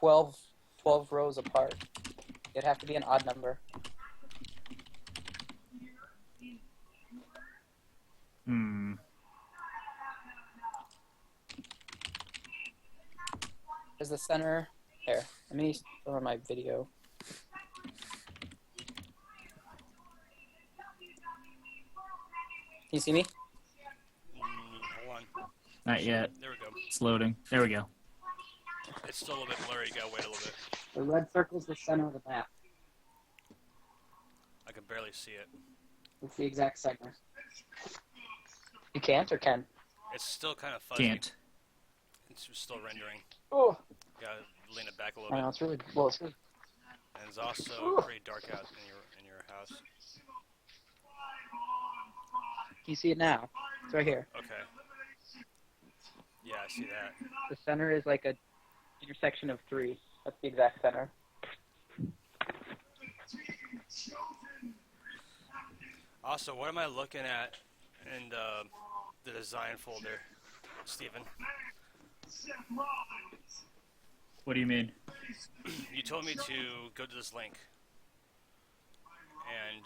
12 rows apart. It'd have to be an odd number. Is the center there? Let me throw on my video. Can you see me? Hold on. Not yet. There we go. It's loading. There we go. It's still a little bit blurry. You gotta wait a little bit. The red circle's the center of the map. I can barely see it. It's the exact center. You can't or can? It's still kind of fuzzy. Can't. It's still rendering. Oh. You gotta lean it back a I little know, bit. it's really well. It's really... And it's also pretty dark out in your house. Can you see it now? It's right here. Okay. Yeah, I see that. The center is like a intersection of 3. That's the exact center. Also, what am I looking at in the design folder, Steven? What do you mean? You told me to go to this link, and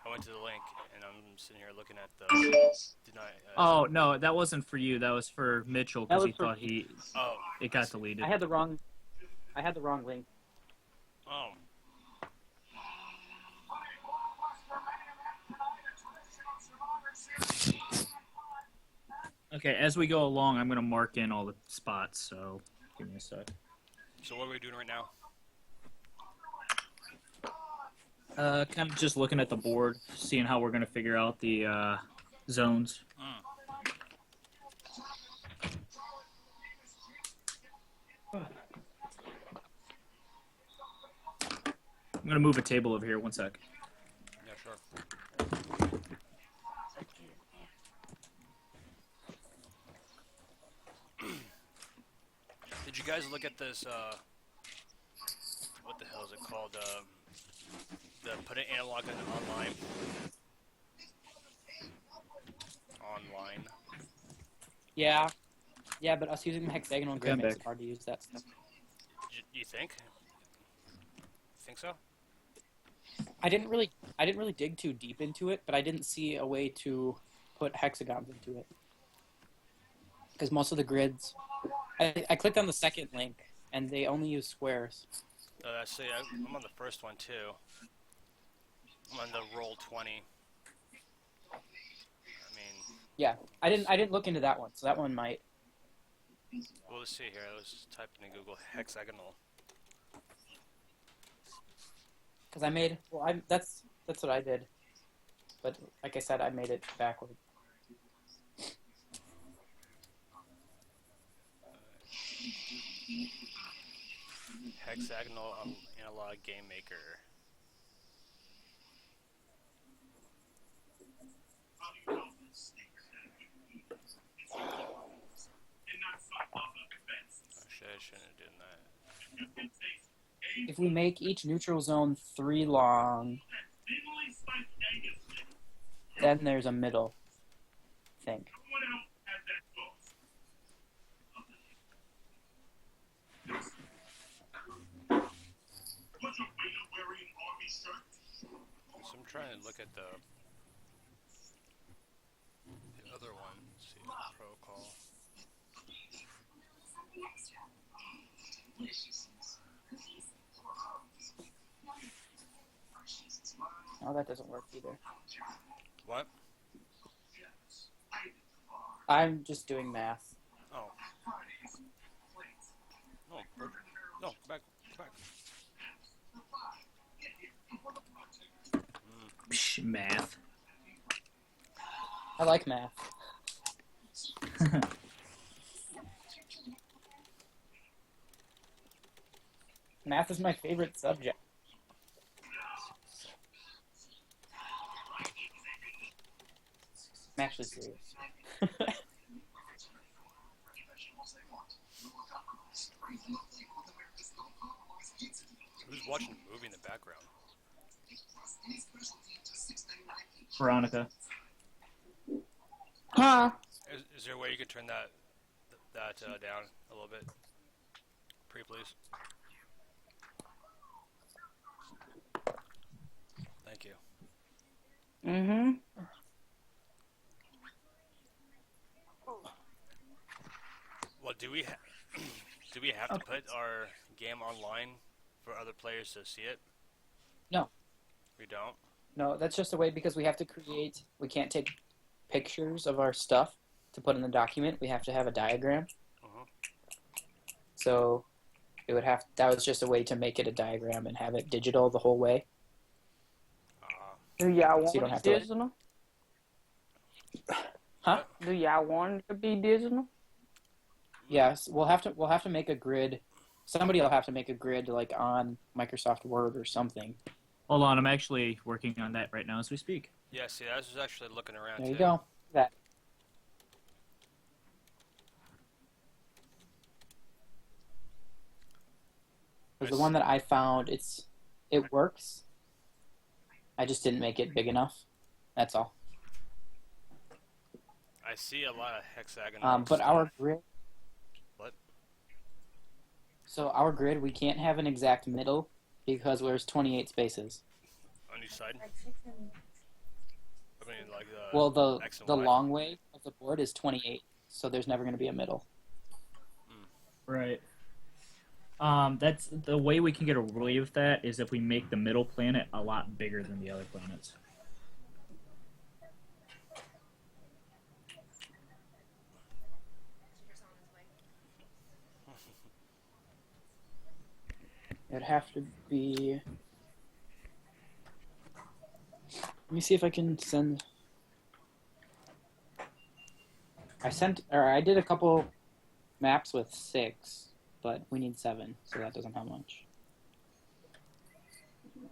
I went to the link, and I'm sitting here looking at the Oh no, that wasn't for you. That was for Mitchell because That he was for thought me. it got deleted. I had the wrong link. Oh. Okay, as we go along, I'm gonna mark in all the spots. So give me a sec. So what are we doing right now? Kind of just looking at the board, seeing how we're gonna figure out the zones. I'm gonna move a table over here. One sec. Yeah, sure. Did you guys look at this, what the hell is it called, the put an analog in online? Online. Yeah. Yeah, but us using the hexagonal grid Come makes it back. hard to use that stuff. You think? Think so? I didn't really dig too deep into it, but I didn't see a way to put hexagons into it. Because most of the grids... I clicked on the second link, and they only use squares. See, I'm on the first one too. I'm on the roll 20. I mean... Yeah, I didn't look into that one, so that one might... Well, let's see here. Let's just type in Google hexagonal. Because I made... Well, that's what I did. But, like I said, I made it backward. Hexagonal analog game maker. I shouldn't have done that. If we make each neutral zone 3 long, then there's a middle thing. So I'm trying to look at the other one. Let's see, protocol. Oh, that doesn't work either. What? I'm just doing math. Oh. No, no, go back, go back. Psh, math. I like math. Math is my favorite subject. I'm actually serious. Who's watching a movie in the background? Veronica. Huh? Is there a way you could turn that down a little bit? Please. please. Thank you. Mm-hmm. Well, do we do we have to put our game online for other players to see it? No. We don't? No, that's just a way because we have to create. We can't take pictures of our stuff to put in the document. We have to have a diagram. Mhm. So it would have. That was just a way to make it a diagram and have it digital the whole way. Do y'all So you don't want have it to, like- digital? Huh? Do y'all want it to be digital? Yes, we'll have to make a grid. Somebody will have to make a grid like on Microsoft Word or something. Hold on, I'm actually working on that right now as we speak. Yeah, see, I was actually looking around There too. you go. That. Because the one that I found, it works. I just didn't make it big enough. That's all. I see a lot of hexagonal But our stuff. grid. What? So our grid, we can't have an exact middle because there's 28 spaces. On each side? I mean, like Well, the X and the Y. long way of the board is 28, so there's never going to be a middle. Right. That's the way we can get away with that is if we make the middle planet a lot bigger than the other planets. It'd have to be. Let me see if I can send. I did a couple maps with 6, but we need 7, so that doesn't have much. You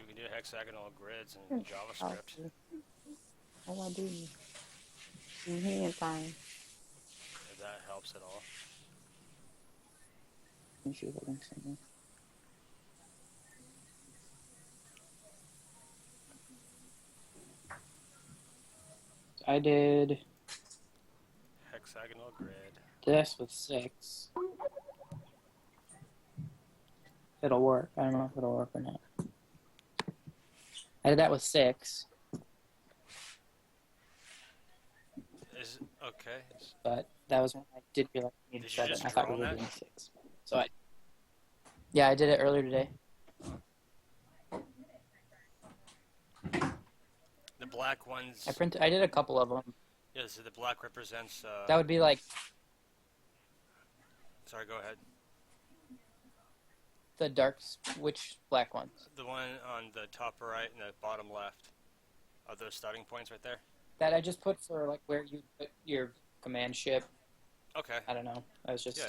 can do hexagonal grids in JavaScript. Oh, I do. Hand thing. If that helps at all. Let me see if I can send it. I did Hexagonal grid. this with 6. It'll work. I don't know if it'll work or not. I did that with 6, Is okay. but that was when I did realize I needed Did you 7. just I thought we draw were that? doing 6. So yeah, I did it earlier today. The black ones. I did a couple of them. Yeah, so the black represents. That would be like Sorry, go ahead. the darks. Which black ones? The one on the top right and the bottom left. Are those starting points right there? That I just put for like where you put your command ship. Okay. I don't know. I was just Yeah,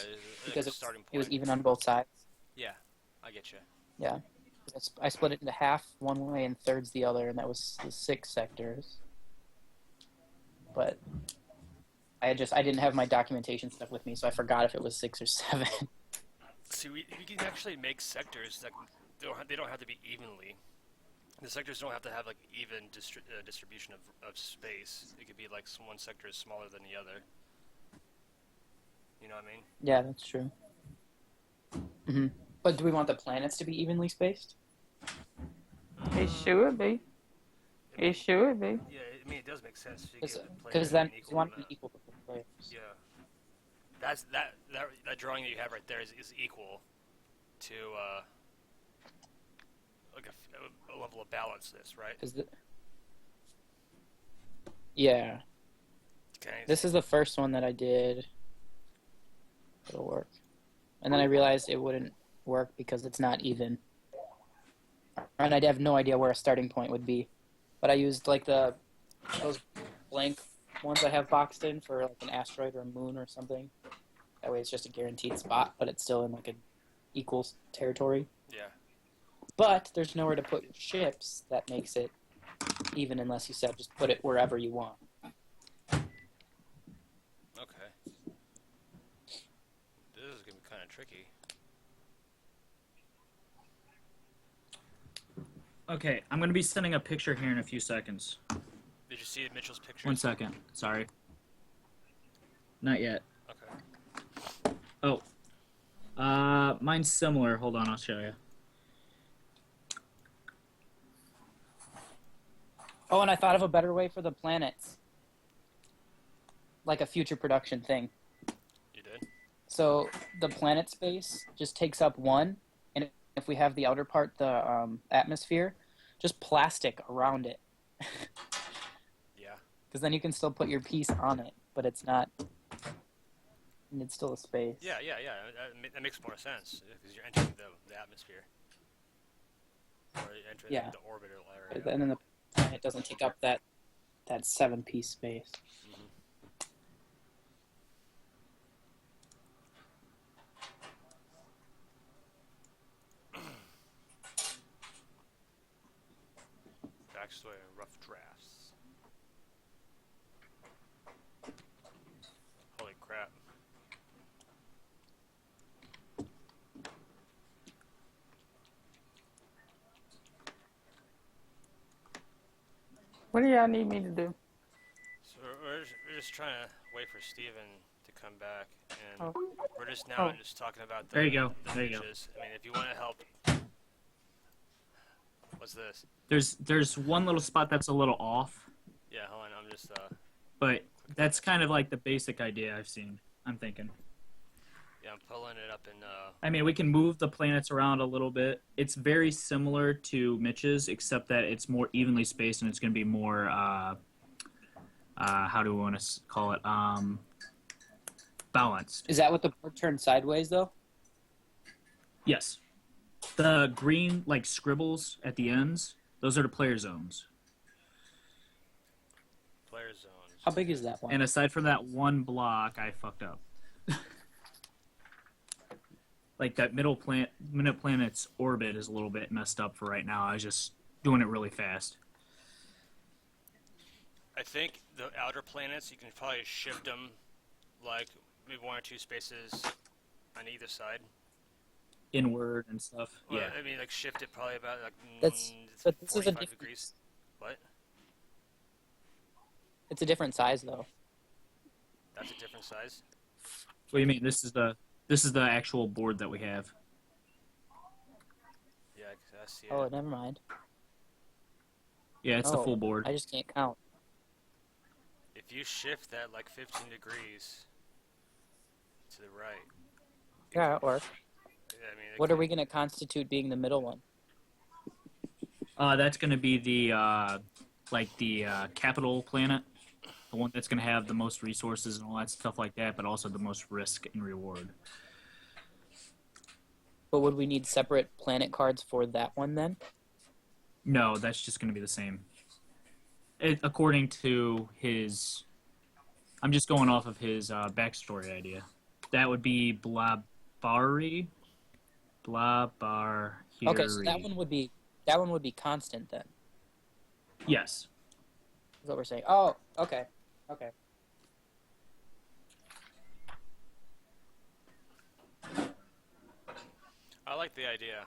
because it's a starting point. it was even on both sides. Yeah, I get you. Yeah. I split it into half one way and thirds the other, and that was the 6 sectors. But I didn't have my documentation stuff with me, so I forgot if it was 6 or 7. See, we can actually make sectors that they don't have to be evenly. The sectors don't have to have like even distribution of space. It could be like one sector is smaller than the other. You know what I mean? Yeah, that's true. Hmm. But do we want the planets to be evenly spaced? It should be. It should be. Yeah, I mean it does make sense. You give the players Because then an you equal want to be amount. equal to the players. Yeah, that drawing that you have right there is equal to like a level of balancedness, right? Yeah. Okay. This is the first one that I did. It'll work. And then I realized it wouldn't work because it's not even. And I'd have no idea where a starting point would be. But I used like those blank ones I have boxed in for like an asteroid or a moon or something. That way it's just a guaranteed spot, but it's still in like an equal territory. Yeah. But there's nowhere to put your ships that makes it even unless you said just put it wherever you want. Okay. This is gonna be kind of tricky. Okay, I'm going to be sending a picture here in a few seconds. Did you see Mitchell's picture? 1 second. Sorry. Not yet. Okay. Oh. Mine's similar. Hold on, I'll show you. Oh, and I thought of a better way for the planets. Like a future production thing. You did? So the planet space just takes up one, and if we have the outer part, the atmosphere, just plastic around it. Yeah. Because then you can still put your piece on it, but it's not. And it's still a space. Yeah. That makes more sense because you're entering the atmosphere. Or you're entering Yeah. the orbital area. And then the planet doesn't take up that 7-piece space. Mhm. Backstory and rough drafts. Holy crap. What do y'all need me to do? So we're just trying to wait for Steven to come back, and Oh. we're just now Oh. just talking about the, There you go. the There you go. niches. I mean, if you want to help, what's this? There's one little spot that's a little off, Yeah, hold on. I'm just but that's kind of like the basic idea I've seen. I'm thinking. yeah, I'm pulling it up in I mean, we can move the planets around a little bit. It's very similar to Mitch's, except that it's more evenly spaced and it's going to be more, how do we want to call it? Balanced. Is that what the board turned sideways, though? Yes. The green, like, scribbles at the ends, those are the player zones. player zones. How big is that one? And aside from that one block, I fucked up. Like, that middle planet's orbit is a little bit messed up for right now. I was just doing it really fast. I think the outer planets you can probably shift them like maybe 1 or 2 spaces on either side. Inward and stuff. Well, Yeah. I mean, like shift it probably about like That's- but this is a 45 different- degrees. What? It's a different size, though. That's a different size. What do you mean? This is the actual board that we have. Yeah, I see it. Oh, never mind. Yeah, it's the Oh, full board. I just can't count. If you shift that like 15 degrees to the right, Yeah, or I mean, what are we going to constitute being the middle one? That's going to be the capital planet, the one that's going to have the most resources and all that stuff like that, but also the most risk and reward. But would we need separate planet cards for that one then? No, that's just going to be the same. According to his, I'm just going off of his backstory idea. That would be Blabari. Okay, so that one would be constant then. Yes. Is what we're saying. Oh, okay. Okay. I like the idea.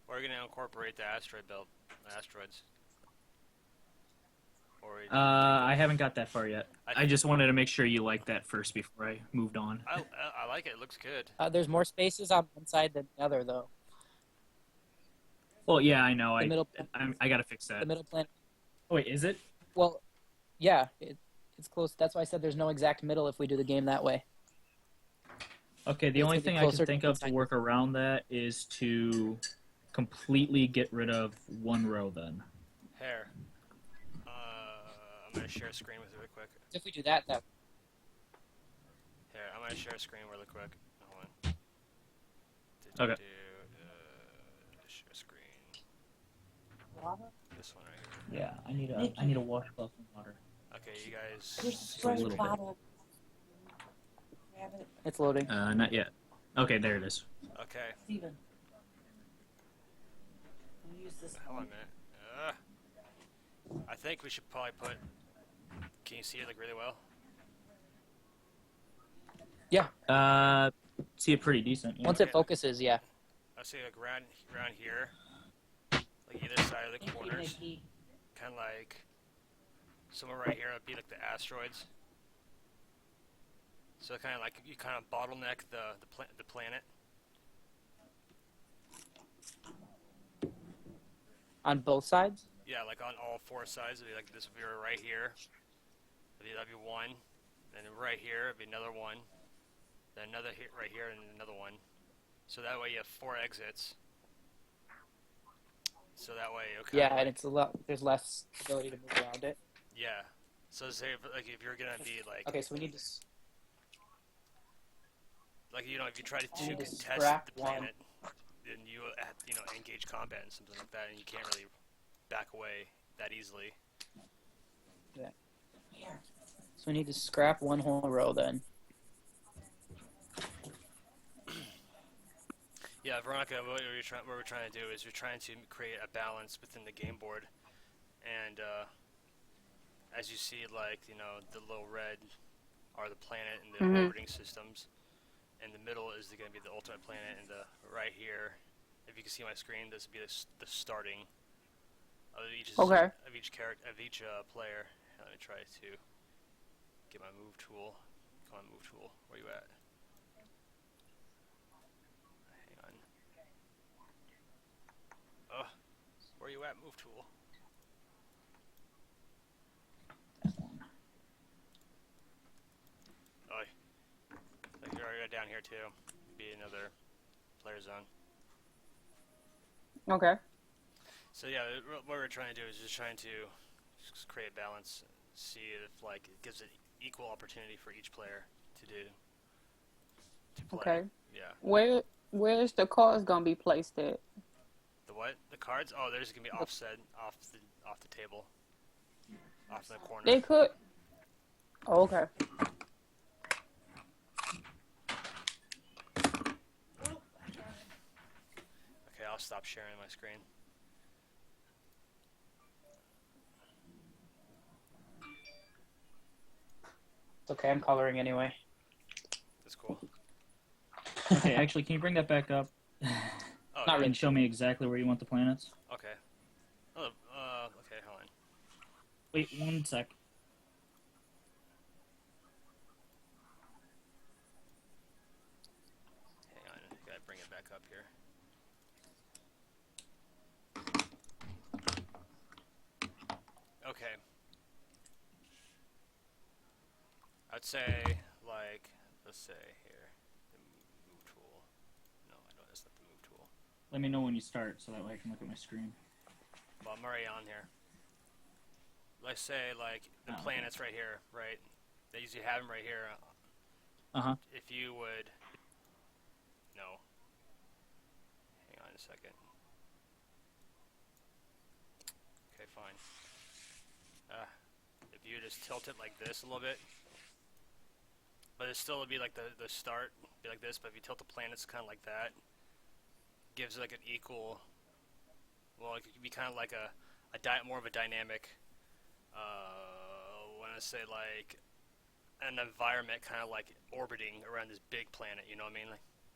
We're gonna incorporate the asteroids. Or I haven't got that far yet. I I just wanted to make sure you liked that first before I moved on. I like it. It looks good. There's more spaces on one side than the other, though. Well, yeah, I know. The middle, I got to fix the that. middle planet. Oh, wait, is it? Well, yeah, it's close. That's why I said there's no exact middle if we do the game that way. Okay, the It's only gonna be thing I closer can to think the of to side. work around that is to completely get rid of one row then. Hair. I'm gonna share a screen with you really quick. If we do that, Here, I'm gonna share a screen really quick. Hold on. Okay. Share screen. This one right here. Yeah, I need a washcloth and water. Okay, you guys. Just a little bit. Grab it, it's loading. Not yet. Okay, there it is. Okay. Steven. I'll use this Hold on a one. minute. I think we should probably put. Can you see it like really well? See it pretty decent. Yeah. Once it focuses, yeah. I see like around here, like either side of the Thank you, corners, Nikki. kind of like somewhere right here would be like the asteroids. So kind of like you kind of bottleneck the planet. On both sides? Yeah, like on all four sides. It'd be like this would be right here. That'd be one. Then right here, it'd be another one. Then another hit right here, and another one. So that way you have 4 exits. So that way, okay. Yeah, and it's a lot. There's less ability to move around it. Yeah. So say if you're gonna be like, Okay, so we need to. like if you try to need to contest scrap the one. planet, then you have engage combat and something like that, and you can't really back away that easily. So we need to scrap one whole row then. Yeah, Veronica, what we're trying to do is you're trying to create a balance within the game board, and as you see, like the little red are the planet and the orbiting systems, and the middle is going to be the ultimate planet, and the right here, if you can see my screen, this would be the starting of each Okay. of each character of each player. Let me try to get my move tool. Come on, move tool. Where you at? Hang on. Where you at, move tool? Oh, like you're already down here too. Be another player zone. Okay. So yeah, what we're trying to do is just trying to just create balance, see if like it gives it equal opportunity for each player to play. Okay. Yeah. Where's the cards gonna be placed at? The what? The cards? Oh, they're just gonna be offset off the table, off the corner. They could. Oh, okay. Okay, I'll stop sharing my screen. It's okay, I'm coloring anyway. That's cool. Okay, actually, can you bring that back up Oh, Not yeah. really. and show me exactly where you want the planets? Okay. Oh, okay, hold on. Wait, 1 sec. Hang on, gotta bring it back up here. Okay. I'd say, like, let's say here, the move tool. No, I don't, that's not the move tool. Let me know when you start so that way I can look at my screen. Well, I'm already on here. Let's say, like, the Oh, okay. planets right here, right? They usually have them right here. Uh-huh. If you would... No. Hang on a second. Okay, fine. If you just tilt it like this a little bit, but it still would be like the start, be like this, but if you tilt the planets kind of like that, gives it like an equal, well, it could be kind of like more of a dynamic, when I say like an environment kind of like orbiting around this big planet, you know what I mean?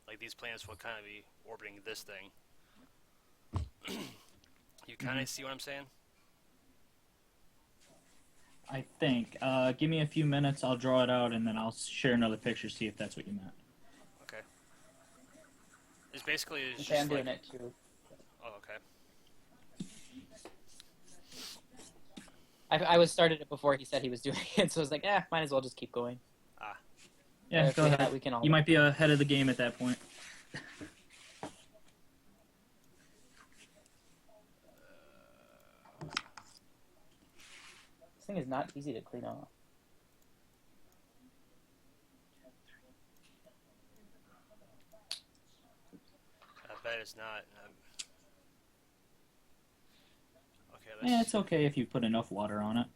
Like these planets will kind of be orbiting this thing. You kind of see what I'm saying? I think. Give me a few minutes, I'll draw it out, and then I'll share another picture, see if that's what you meant. Okay. It's basically Okay, just I'm like, doing it too. oh, okay. I was started it before he said he was doing it, so I was like, might as well just keep going. Yeah, If go we ahead. have- we can all. You might be ahead of the game at that point. This thing is not easy to clean off. I bet it's not. Okay, Yeah, it's okay if you put enough water on it.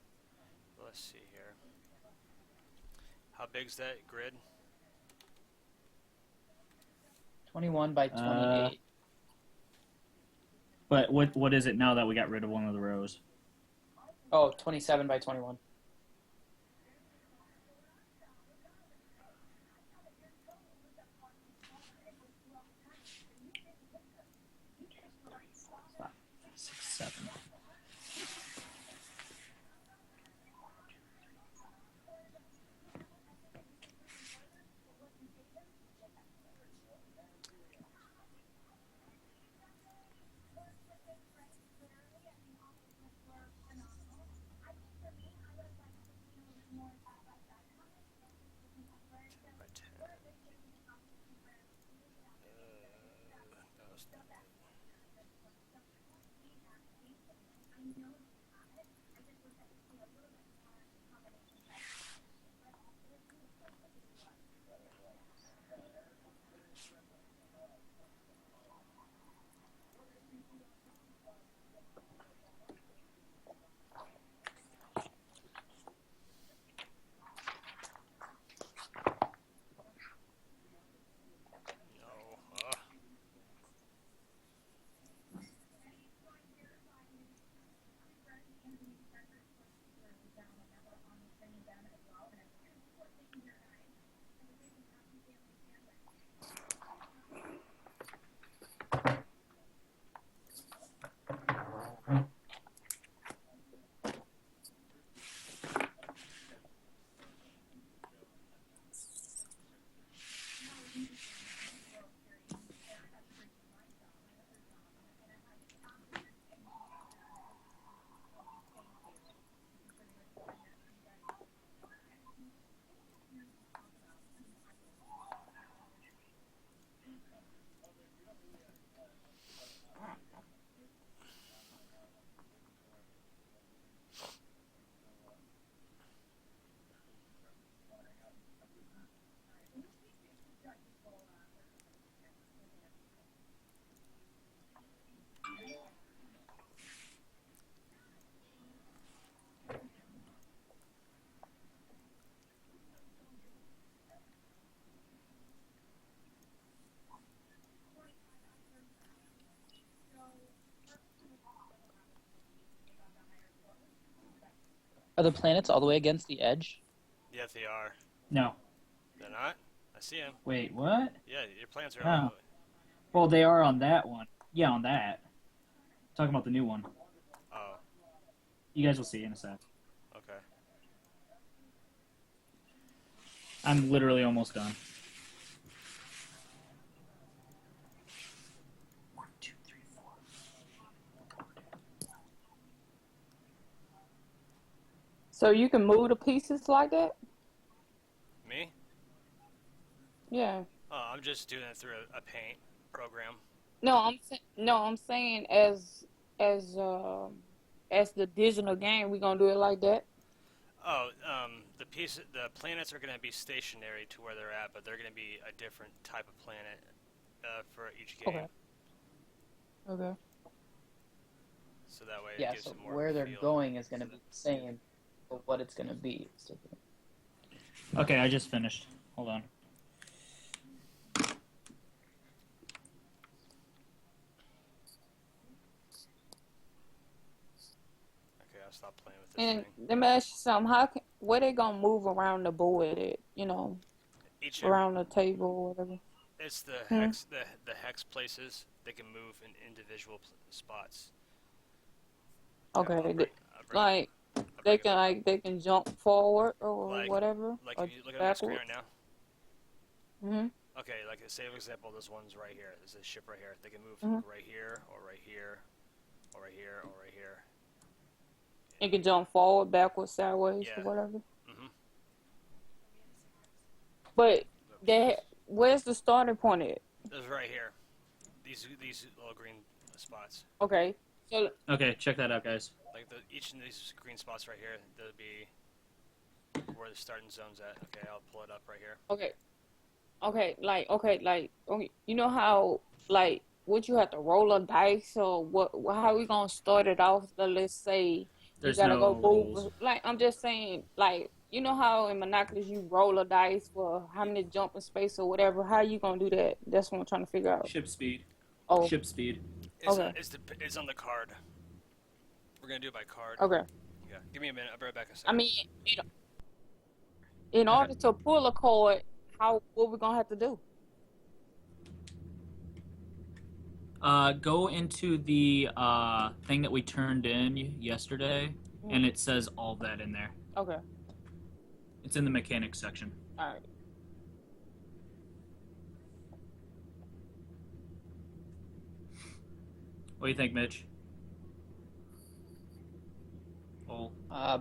let's see here. How big's that grid? 21 by 28. But what is it now that we got rid of one of the rows? Oh, 27 by 21. Six, seven. Are the planets all the way against the edge? Yeah, they are. No. They're not? I see them. Wait, what? Yeah, your planets are Oh. all... Well, they are on that one. Yeah, on that. Talking about the new one. Oh, You guys will see in a sec. okay. I'm literally almost done. 1, 2, 3, 4. So you can move the pieces like that? Me? Yeah. Oh, I'm just doing it through a paint program. I'm saying as the digital game, we gonna do it like that. Oh, the planets are going to be stationary to where they're at, but they're going to be a different type of planet for each game. Okay. Okay. So that way it Yeah, gives so it more where they're feel. going is going to be the same, but what it's going to be is different. Okay, I just finished. Hold on. Okay, I'll stop playing with this And thing. let me ask you something. Where they gonna move around the board at? You know, Each around the table or whatever. it's the Hmm. hex the hex places. They can move in individual spots. Okay. I'll bring Like it up. they can jump forward or Like- whatever. Like or if you look at my screen backwards. right now. Mhm. Okay, like say for example, this one's right here. There's this ship right here. They can move Mhm. right here, or right here, or right here, or right here. You can jump forward, backwards, sideways, Yeah. or whatever. Mhm. But where's the starting point at? This is right here. These little green spots. Okay. So Okay, check that out, guys. Like each of these green spots right here, there'll be where the starting zone's at. Okay, I'll pull it up right here. you know how like would you have to roll a dice or what? How we gonna start it off? Let's say There's you gotta no go move. rules. Like I'm just saying, like you know how in Monopoly you roll a dice for how many jump in space or whatever. How you gonna do that? That's what I'm trying to figure out. Ship speed. Oh, Ship speed. It's, Okay. it's on the card. We're gonna do it by card. okay. Yeah. Give me a minute. I'll be right back in a I second. mean, in order to pull a card, what we gonna have to do? Go into the thing that we turned in yesterday, and it says all that in there. Okay. It's in the mechanics section. All right. What do you think, Mitch? Oh, I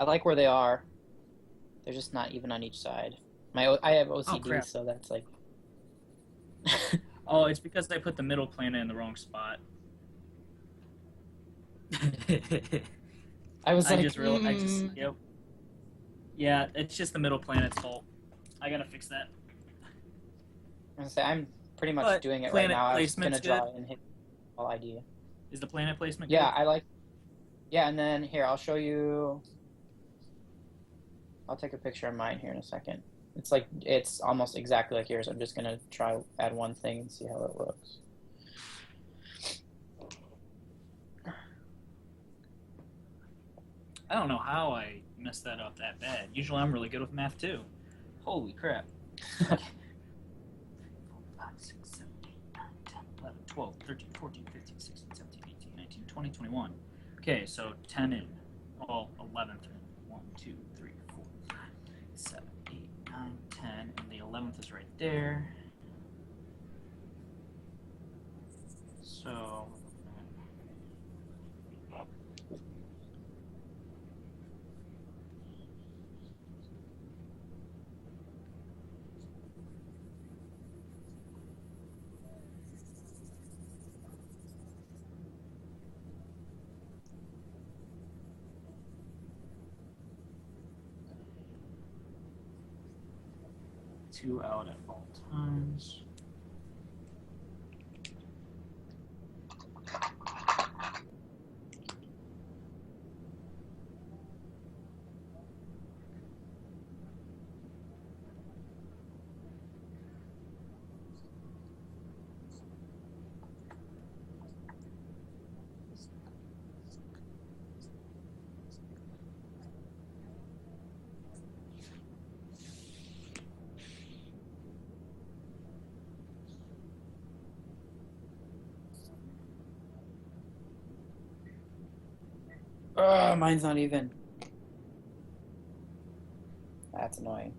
like where they are. They're just not even on each side. I have OCD, crap. so that's like. oh, it's because I put the middle planet in the wrong spot. I was I like, just realized. I just yep. Yeah, it's just the middle planet's fault. I gotta fix that. I'm pretty much But doing it right planet now. I was placement's gonna draw good. in his whole idea. Is the planet placement? Yeah, good? I like. Yeah, and then here I'll show you. I'll take a picture of mine here in a second. It's almost exactly like yours. I'm just gonna try add one thing and see how it looks. I don't know how I messed that up that bad. Usually I'm really good with math too. Holy crap. 5, 6, 7, 8, 9, 10, 11, 12, 13, 14, 15, 16, 17, 18, 19, 20, 21. Okay, so 10 in. Well, 11th in. 1, 2, 3, 4, 5, 7, 8, 9, 10, and the 11th is right there. So... two out at all times. Mine's not even. That's annoying.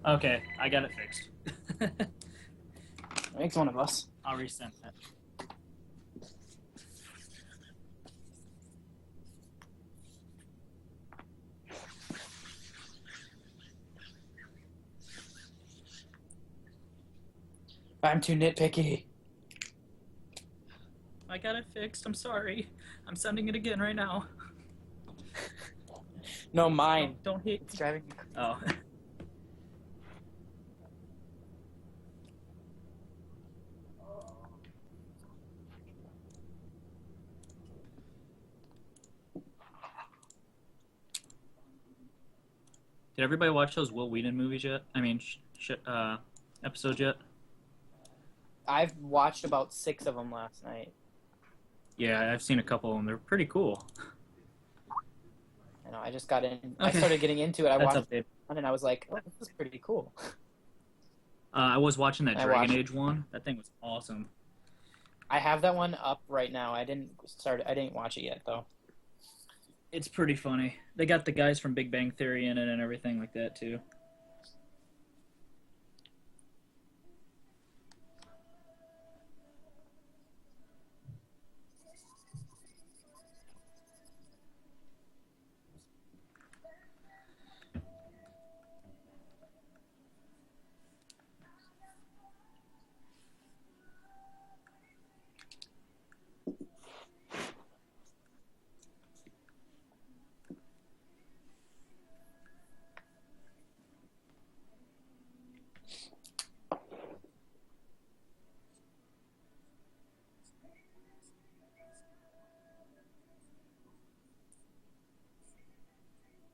Okay, I got it fixed. Makes one of us. I'll resend that. I'm too nitpicky. I got it fixed. I'm sorry. I'm sending it again right now. No, mine. Don't hate. It's driving me. Oh. Did everybody watch those Will Wheaton movies yet? I mean, episodes yet? I've watched about 6 of them last night. Yeah, I've seen a couple of them. They're pretty cool. I know. I just got in. I Okay. started getting into it. I That's watched updated. one and I was like, "Oh, this is pretty cool." I was watching that I Dragon watched it. Age one. That thing was awesome. I have that one up right now. I didn't watch it yet though. It's pretty funny. They got the guys from Big Bang Theory in it and everything like that too.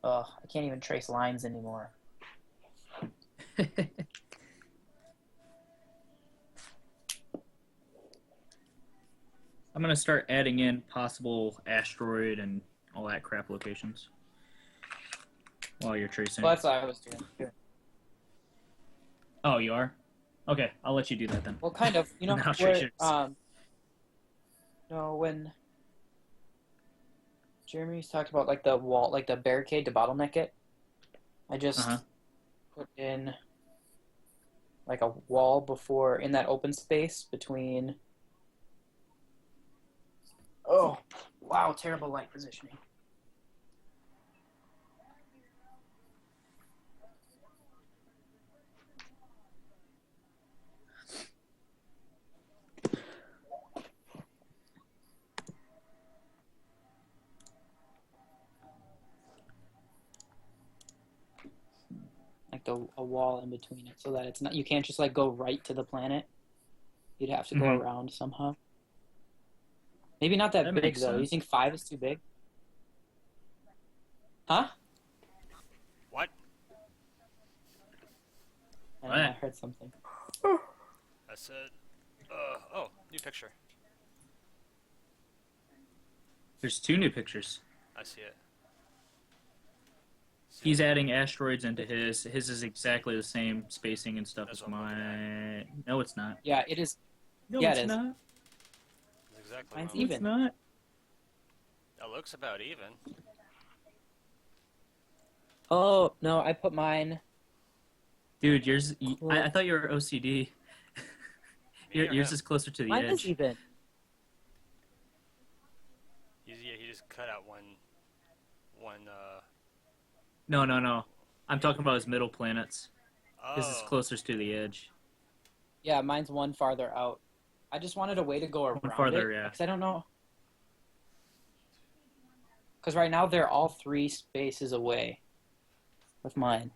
Ugh, I can't even trace lines anymore. I'm gonna start adding in possible asteroid and all that crap locations while you're tracing. Well, that's what I was doing. Oh, you are? Okay, I'll let you do that then. Well, kind of. You know, Now trace yours. no, when Jeremy's talked about like the wall, like the barricade to bottleneck it, I just put in like a wall before in that open space between. Oh, wow! Terrible light positioning. Like a wall in between it, so that it's not. You can't just like go right to the planet. You'd have to go Mhm. around somehow. Maybe not that That big makes though. You sense. think 5 is too big? Huh? What? I don't know, I heard something. I said, oh, new picture. There's 2 new pictures. I see it. He's adding asteroids into his. His is exactly the same spacing and stuff That's as what I'm looking mine. No, it's not. Yeah, it is. No, Yeah, it's it is. not. That's exactly Mine's what No, I'm- it's not. That looks about even. Oh no, I put mine. Dude, yours. I thought you were OCD. Me or Yours him? is closer to the Mine is edge. even. He just cut out one. No. I'm talking about his middle planets. Oh. His is closest to the edge. Yeah, mine's one farther out. I just wanted a way to go around farther, it yeah. because I don't know. Because right now they're all 3 spaces away. With mine,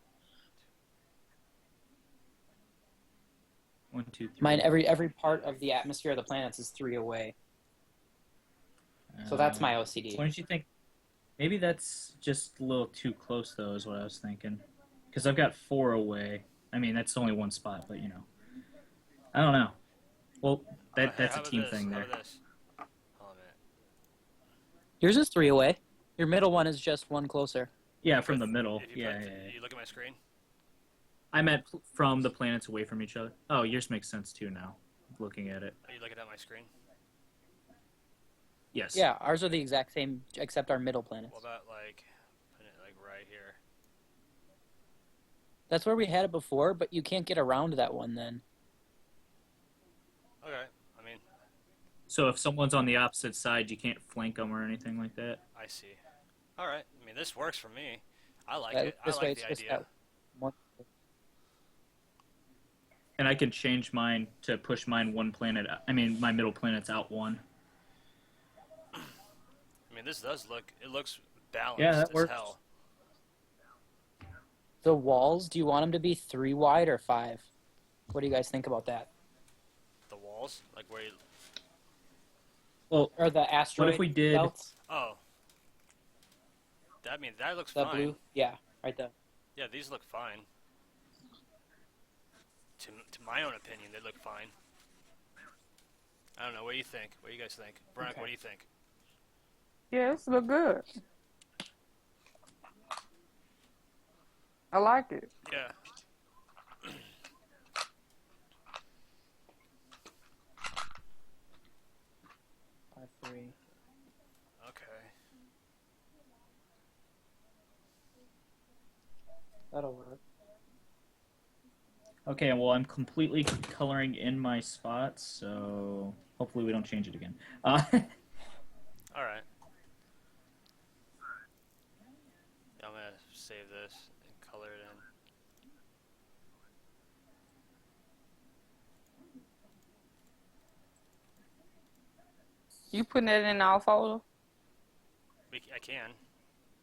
1, 2, 3. mine every part of the atmosphere of the planets is 3 away. So that's my OCD. Why don't you think? Maybe that's just a little too close, though, is what I was thinking. Because I've got 4 away. I mean, that's only one spot, but you know. I don't know. Well, that's How a about team this? thing How there. about this? Hold on a minute. Yours is 3 away. Your middle one is just 1 closer. Yeah, from the middle. If you Yeah, put- yeah. You look at my screen. I meant from the planets away from each other. Oh, yours makes sense too now. Looking at it. Are you looking at my screen? Yes. Yeah, ours are the exact same, except our middle planets. What about like putting it like right here? That's where we had it before, but you can't get around that one then. Okay. I mean, So if someone's on the opposite side, you can't flank them or anything like that. I see. All right. I mean, this works for me. I like That- it. I this way like it's the just idea. that one. And I can change mine to push mine one planet. I mean, my middle planet's out one. I mean, this does look. It looks balanced Yeah, that as works. hell. The walls, do you want them to be 3 wide or 5? What do you guys think about that? The walls, like where you. Well, Or the asteroid we did- belts? Oh. I mean, that looks The fine. blue? Yeah, right there. Yeah, these look fine. To my own opinion, they look fine. I don't know. What do you think? What do you guys think? Brock, Okay. what do you think? Yes, look good. I like it. Yeah. Five, 3. Okay. That'll work. Okay, well, I'm completely coloring in my spots, so hopefully we don't change it again. All right. Yeah, I'm gonna save this and color it in. You putting that in our folder? I can.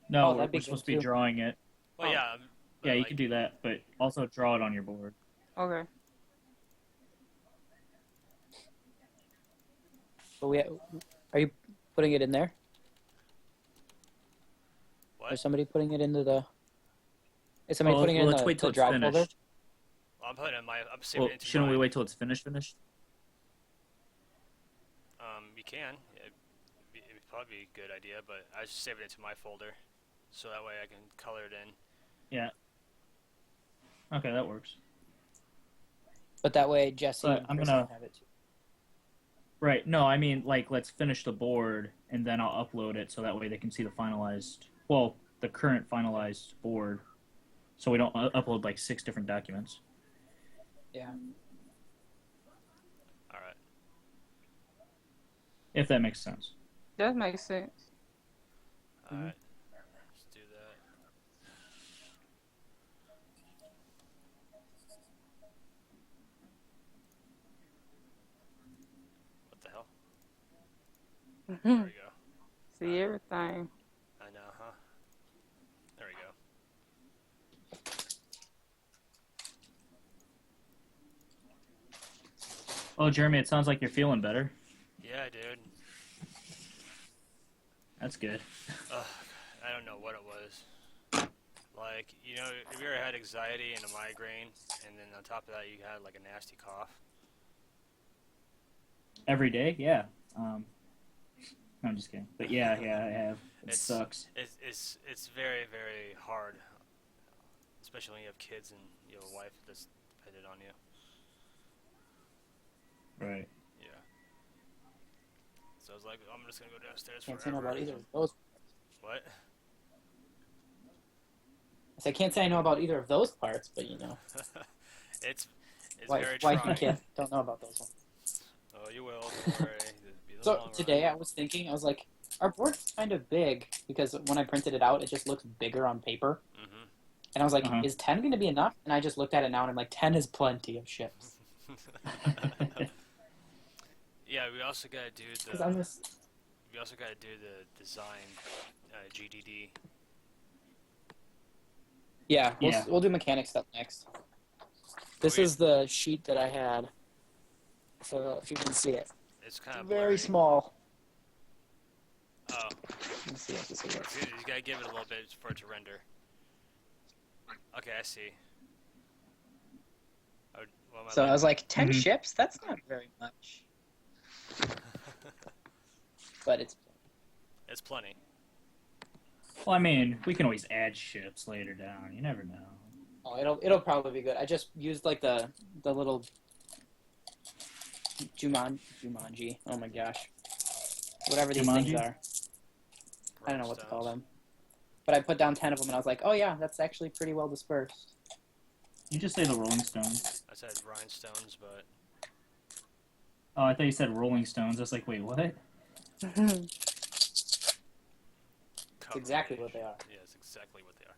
no, Oh, we're, that'd be we're supposed to good be too. drawing it. Well, Oh. yeah. But Yeah, you like, can do that, but also draw it on your board. Okay. But are you putting it in there? What? Or somebody putting it into the... Is somebody Well, putting it well, in let's the, wait till the it's drive finished. folder? Well, I'm putting it in my. I'm saving Well, it into shouldn't we mine. wait till it's finished? You can. It'd probably be a good idea, but I just save it into my folder, so that way I can color it in. Yeah. Okay, that works. But that way Jesse But and I'm Chris gonna- can have it too. Right. No, I mean, like, let's finish the board, and then I'll upload it, so that way they can see the finalized, well, the current finalized board, so we don't upload, like, 6 different documents. Yeah. All right. If that makes sense. That makes sense. All Mhm. right. Let's do that. What the hell? There we go. See everything. I know, huh? There we go. Oh, Jeremy, it sounds like you're feeling better. Yeah, dude. That's good. Ugh, I don't know what it was. Like, you know, have you ever had anxiety and a migraine, and then on top of that you had like a nasty cough? Every day? Yeah. No, I'm just kidding. But yeah, I have. It It's- sucks. It's very, very hard, especially when you have kids and you have a wife that's dependent on you. Right. Yeah. So I was like, I'm just gonna go downstairs Can't say forever. no about either of those. What? I said, I can't say I know about either of those parts, but you know, it's wife, very wife trying. and kid don't know about those ones. Oh, you will. Don't worry. It'll be the So long today run. I was thinking, I was like, our board's kind of big because when I printed it out, it just looks bigger on paper. Mhm. And I was like, Uh-huh. is 10 going to be enough? And I just looked at it now and I'm like, 10 is plenty of ships. Yeah, we also gotta do Because I'm the. just, We also gotta do the design, GDD. yeah, Yeah. we'll do mechanic stuff next. This Okay. is the sheet that I had. So if you can see it, It's kind of very small. Oh, Let me see if this will work. you gotta give it a little bit for it to render. Okay, I see. Oh, what am So I was like, 10 Mhm. ships? That's not very much. But it's It's plenty. Well, I mean, we can always add ships later down. You never know. Oh, it'll probably be good. I just used like the little Jumanji. Oh my gosh, whatever these things Jumanji? are. I don't know what to call Rhinestones. them. But I put down 10 of them, and I was like, oh yeah, that's actually pretty well dispersed. You just say the Rolling Stones. I said rhinestones, but Oh, I thought you said Rolling Stones. I was like, wait, what? It's exactly what they are. yeah, it's exactly what they are.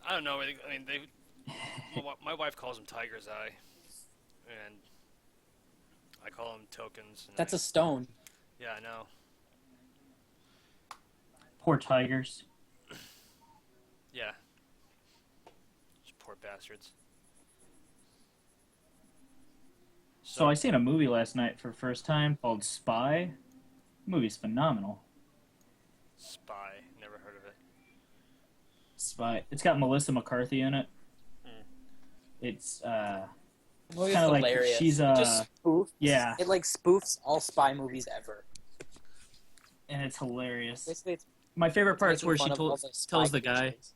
I don't know. I mean, my wife calls them tiger's eye, and I call them tokens. And That's a stone. Yeah, I know. Poor tigers. Yeah. Just poor bastards. So I seen a movie last night for the first time called Spy. The movie's phenomenal. Spy. Never heard of it. Spy. It's got Melissa McCarthy in it. Hmm. It's The movie's kind of like hilarious. she's It just spoofs. yeah, It like spoofs all spy movies ever. and it's hilarious. Basically, it's My favorite part's making where fun she of all the spy tells the guy. cliches.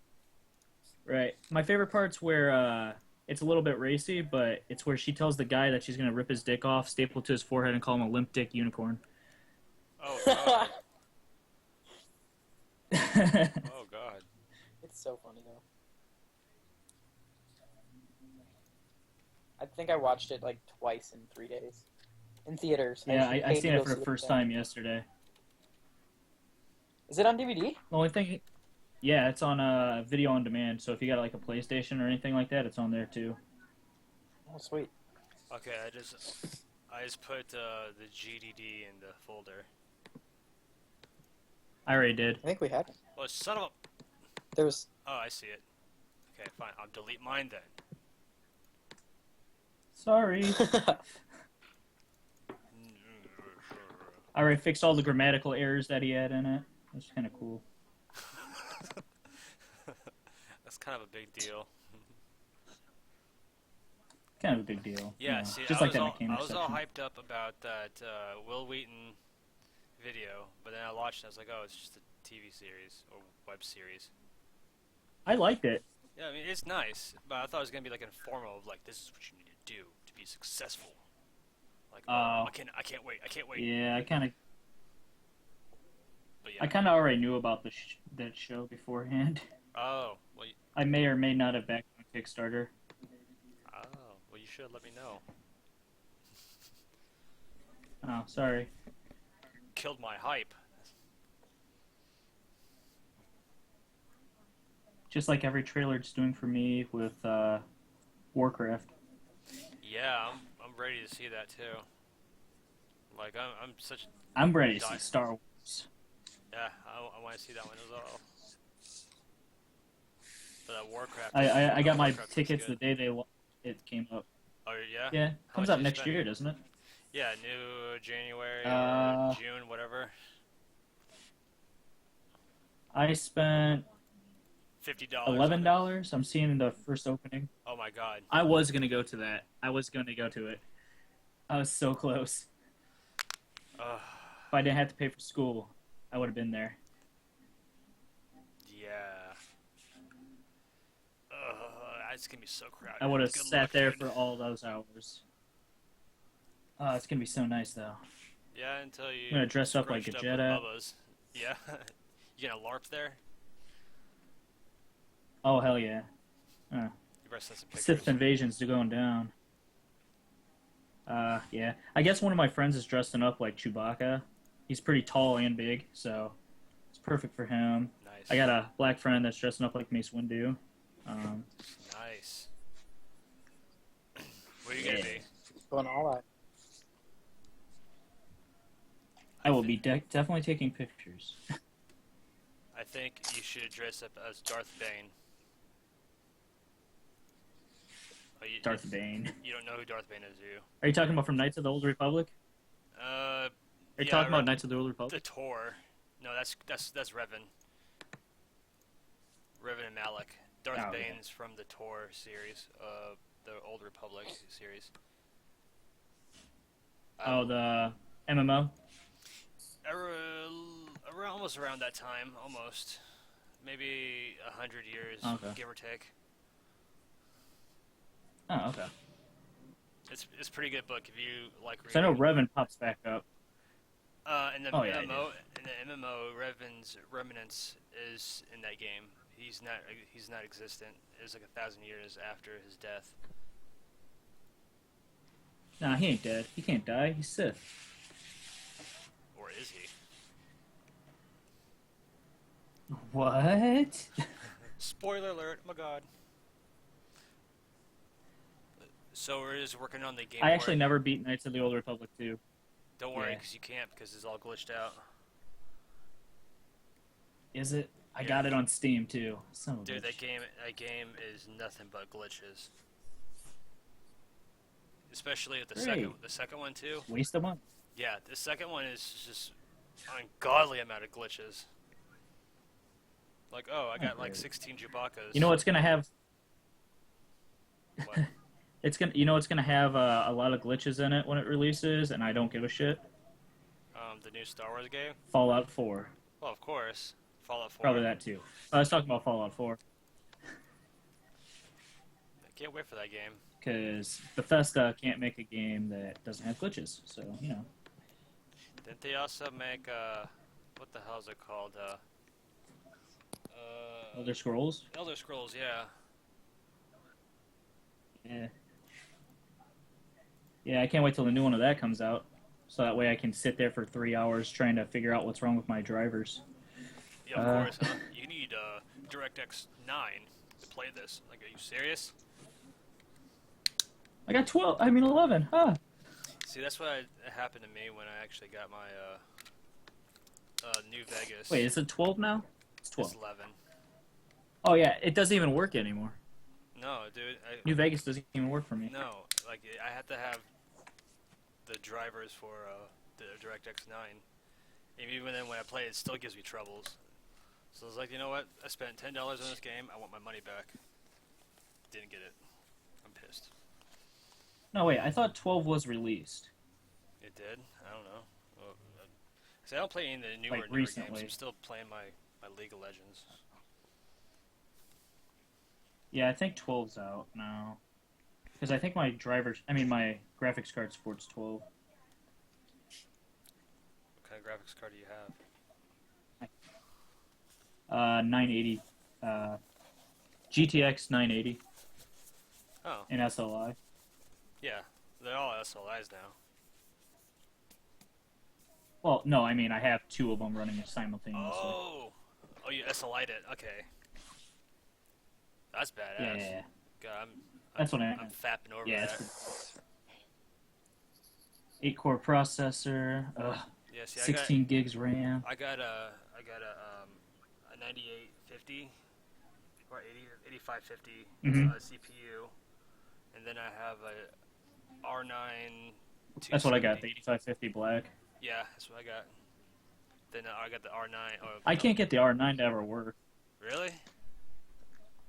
Right. My favorite part's where it's a little bit racy, but it's where she tells the guy that she's gonna rip his dick off, staple it to his forehead, and call him a limp dick unicorn. Oh god. Oh god. It's so funny though. I think I watched it like twice in 3 days. In theaters. Yeah, actually I paid seen to it go for see the in first theater. time yesterday. Is it on DVD? The only thing, yeah, it's on video on demand. So if you got like a PlayStation or anything like that, it's on there too. Oh, sweet. Okay, I just put the GDD in the folder. I already did. I think we had it. Oh, son of a... There was. Oh, I see it. Okay, fine. I'll delete mine then. Sorry. I already fixed all the grammatical errors that he had in it. That's kind of cool. That's kind of a big deal. Kind of a big deal. Yeah, you know, see, just I like that was mechanic all section. hyped up about that Will Wheaton video, but then I watched it and I was like, oh, it's just a TV series or web series. I liked it. Yeah, I mean, it's nice, but I thought it was going to be like informal of like, this is what you need to do to be successful. Like, oh, I can't wait. Yeah, I kind But yeah. of already knew about that show beforehand. Oh, well, I may or may not have backed on Kickstarter. well, you should let me know. Oh, sorry. Killed my hype. Just like every trailer it's doing for me with Warcraft. Yeah, I'm ready to see that too. Like I'm such I'm ready to see Star Wars. yeah I want to see that one as well. But that Warcraft. I got my Warcraft looks tickets the good. day it came up. Oh yeah. Yeah, How comes much out you next spend? year, doesn't it? Yeah, new January or June, whatever. I spent $50. $11. I'm seeing the first opening. Oh my god. I was gonna go to that. I was gonna go to it. I was so close. Ugh, If I didn't have to pay for school, I would have been there. yeah. It's gonna be so crowded. I would have Good sat luck, there dude. for all those hours. It's gonna be so nice though. Yeah, until you. I'm gonna dress up like a scrunched with Jedi. Bubba's. Yeah. You gonna LARP there? Oh hell yeah! You better send some pictures. Sith invasion's going down. Yeah. I guess one of my friends is dressing up like Chewbacca. He's pretty tall and big, so it's perfect for him. Nice. I got a black friend that's dressing up like Mace Windu. Nice. What are you gonna Yeah. be? Going all out. I will be definitely taking pictures. I think you should dress up as Darth Bane. Oh, Darth Bane. You don't know who Darth Bane is, do you? Are you talking about from Knights of the Old Republic? Are Are you talking about Knights of the Old the Republic? Tor? No, that's Revan. Revan and Malik. Darth Oh, okay. Bane's from the Tor series, the Old Republic series. Oh, the MMO? Almost around that time, almost. Maybe 100 years, Okay. give or take. Oh, okay. It's a pretty good book if you like So I know reading. Revan pops back up. In the Oh, yeah, I MMO, Revan's remnants is in that game. He's not existent. It was like 1,000 years after his death. Nah, he ain't dead. He can't die. He's Sith. Or is he? What? Spoiler alert! Oh my god. So we're just working on the game. I actually board. never beat Knights of the Old Republic 2. Don't worry, Yeah. because you can't, because it's all glitched out. Is it? I Yeah. got it on Steam too. Son of a Dude, bitch. that game is nothing but glitches. Especially with the Great. second one too. Waste of money. Yeah, the second one is just ungodly amount of glitches. Like, oh, I got like great. 16 Chewbacca's. You know what's gonna have? What? It's gonna have a lot of glitches in it when it releases, and I don't give a shit. The new Star Wars game? Fallout 4, Well, of course. Fallout 4. probably that too. I was talking about Fallout 4 I can't wait for that game. because Bethesda can't make a game that doesn't have glitches. So you know, Didn't they also make, what the hell is it called? Elder Scrolls. Elder Scrolls, yeah. Yeah. Yeah, I can't wait till the new one of that comes out, so that way I can sit there for 3 hours trying to figure out what's wrong with my drivers. Yeah, of course, huh? You need, DirectX 9 to play this. Like, are you serious? I got 11. Huh. See, that's what happened to me when I actually got my, New Vegas. Wait, is it 12 now? It's It's 12. 11. Oh yeah, it doesn't even work anymore. No, dude. New Vegas doesn't even work for me. No, like, I had to have the drivers for, the DirectX 9. And even then, when I play it, it still gives me troubles. So I was like, you know what? I spent $10 on this game. I want my money back. Didn't get it. I'm pissed. No, wait, I thought 12 was released. It did? I don't know. Well, see, I don't play any of the newer games. recently. I'm still playing my League of Legends. Yeah, I think 12's out now. Because I think my graphics card supports 12. What kind of graphics card do you have? 980. GTX 980 Oh, in SLI. yeah. They're all SLIs now. Well, no, I mean, I have two of them running simultaneously. Oh, you SLI'd it. Okay. That's badass. Yeah. God, That's what I I'm meant. fapping over Yeah, that. it's 8-core processor, Yeah, see, 16 gigs RAM. I got a 9850 or 8550 Mhm. CPU, and then I have a R9. That's what I got, 270. the 8550 black. Yeah, that's what I got. Then I got the R9. Oh, I no. can't get the R9 to ever work. Really?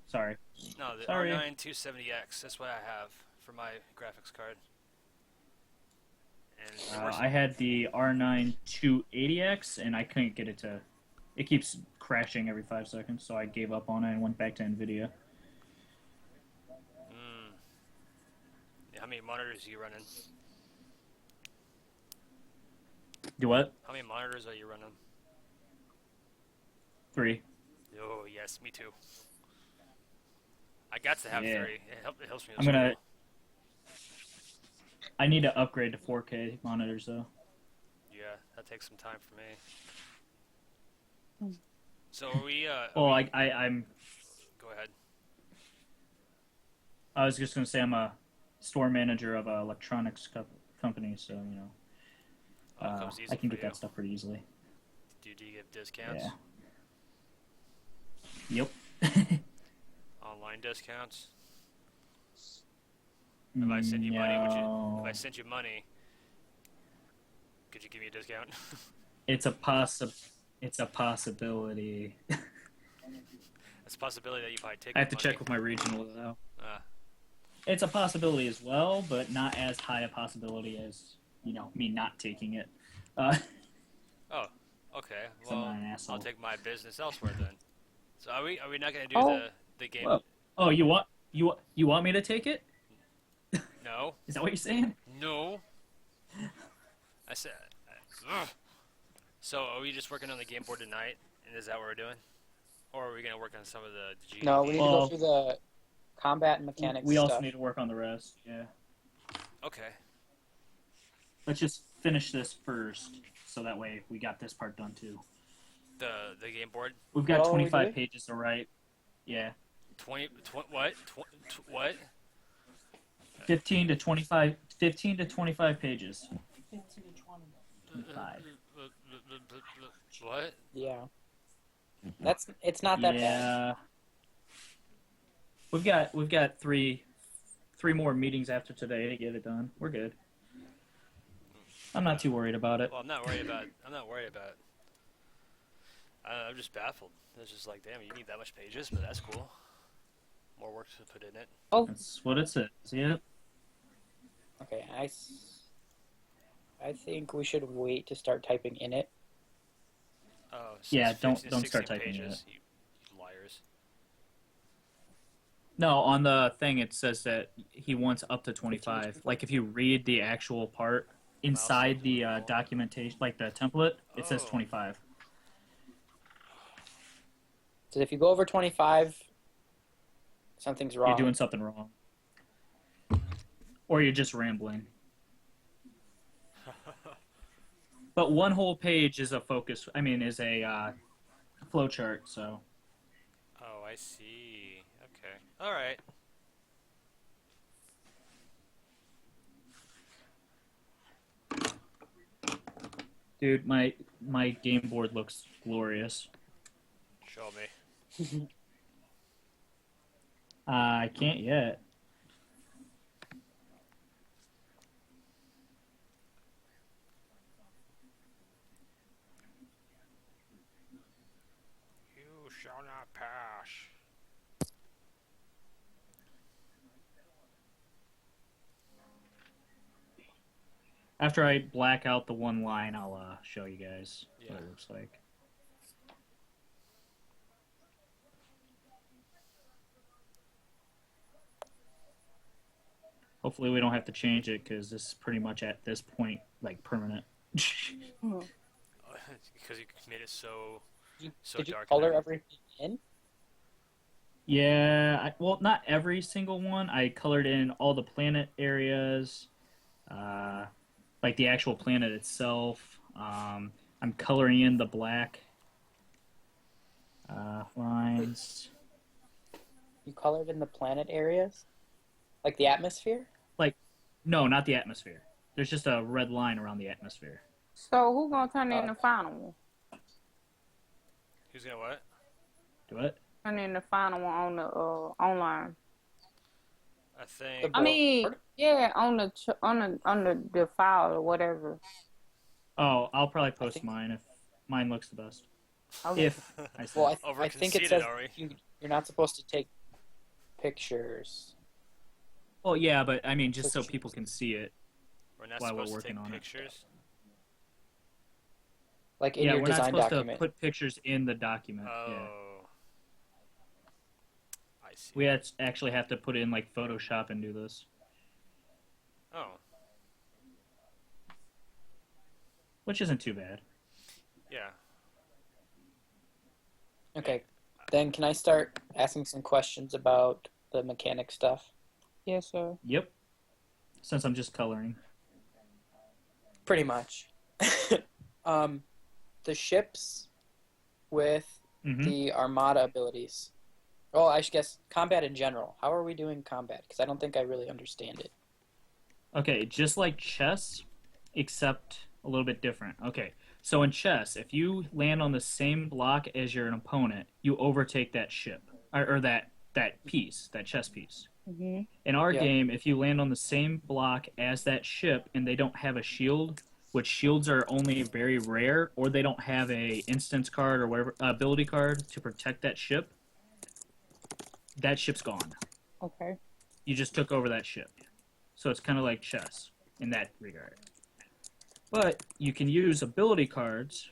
Sorry. No, the Sorry. R9 270X. That's what I have for my graphics card. And it works- I had the R9 280X, and I couldn't get it to... It keeps crashing every 5 seconds, so I gave up on it and went back to NVIDIA. How many monitors are you running? Do what? How many monitors are you running? 3. Oh, yes, me too. I got to have Yeah. 3. It helps me. I'm gonna... I need to upgrade to 4K monitors, though. Yeah, that takes some time for me. So are we? Well, I'm... Go ahead. I was just gonna say I'm a store manager of an electronics company, so, you know... Oh, it comes easy I can for get you. that stuff pretty easily. Do you give discounts? Yeah. Online discounts? If I send you money, if I sent you money, could you give me a discount? It's a possibility. It's a possibility that you might take. I have to money. check with my regional though. Ah. It's a possibility as well, but not as high a possibility as, you know, me not taking it. Oh, okay. 'Cause I'm Well, not an asshole. I'll take my business elsewhere then. So are we not gonna do Oh. the game? Whoa. Oh, you want me to take it? No. Is that what you're saying? No. I said. Ugh. So, are we just working on the game board tonight? And is that what we're doing? Or are we gonna work on some of the GDD? No, we need to Well, go through the combat and mechanics We also stuff. need to work on the rest. Yeah. Okay. Let's just finish this first, so that way we got this part done too. The game board. We've got What are we 25 doing? pages to write. Yeah. 20 what? What? 15 to 25 pages. 25. What? Yeah. It's not that bad. Yeah. We've got three more meetings after today to get it done. We're good. I'm not too worried about it. Well, I'm not worried about. I'm just baffled. It's just like, damn, you need that much pages, but that's cool. More work to put in it. Oh, That's what it says. Yep. Okay, I think we should wait to start typing in it. Oh, Yeah, it's don't 15 start 16 typing pages, you liars. No, on the thing it says that he wants up to 25. Like if you read the actual part inside the documentation, like the template, it says Oh. 25. So if you go over 25, something's wrong. You're doing something wrong. Or you're just rambling. But one whole page is a focus. I mean, is a flow chart. So Oh, I see. Okay. All right. dude, my game board looks glorious. Show me. I can't yet. You shall not pass. After I black out the one line, I'll show you guys what Yeah. it looks like. Hopefully we don't have to change it because this is pretty much at this point like permanent. Because you made it so so Did you dark. color and everything in? Yeah, well, not every single one. I colored in all the planet areas, like the actual planet itself. I'm coloring in the black lines. You colored in the planet areas? Like the atmosphere? No, not the atmosphere. There's just a red line around the atmosphere. so who gonna turn in the final one? Who's gonna what? Do it? Turn in the final one on the online. I think. I mean, Board? yeah, on the file or whatever. Oh, I'll probably post think- mine if mine looks the best. Okay. If I say. Well, I think it Over-conceited, says are we? you're not supposed to take pictures. Well, yeah, but I mean, just so Pictures. people can see it. We're not While we're supposed to working take on it. pictures. Like in Yeah, your we're not design supposed document. to put pictures in the document. Oh. Yeah. I see. We actually have to put in like Photoshop and do this. Oh. Which isn't too bad. Yeah. Okay. Then can I start asking some questions about the mechanic stuff? Yes, sir. Yep. Since I'm just coloring. Pretty much. The ships with Hmm. the armada abilities. Oh, I should guess combat in general. How are we doing combat? Because I don't think I really understand it. Okay, just like chess, except a little bit different. Okay, so in chess, if you land on the same block as your opponent, you overtake that ship or that piece, that chess piece. Mm-hmm. In our Yeah. game, if you land on the same block as that ship and they don't have a shield, which shields are only very rare, or they don't have a instance card or whatever ability card to protect that ship's gone. Okay. You just took over that ship. So it's kind of like chess in that regard. But you can use ability cards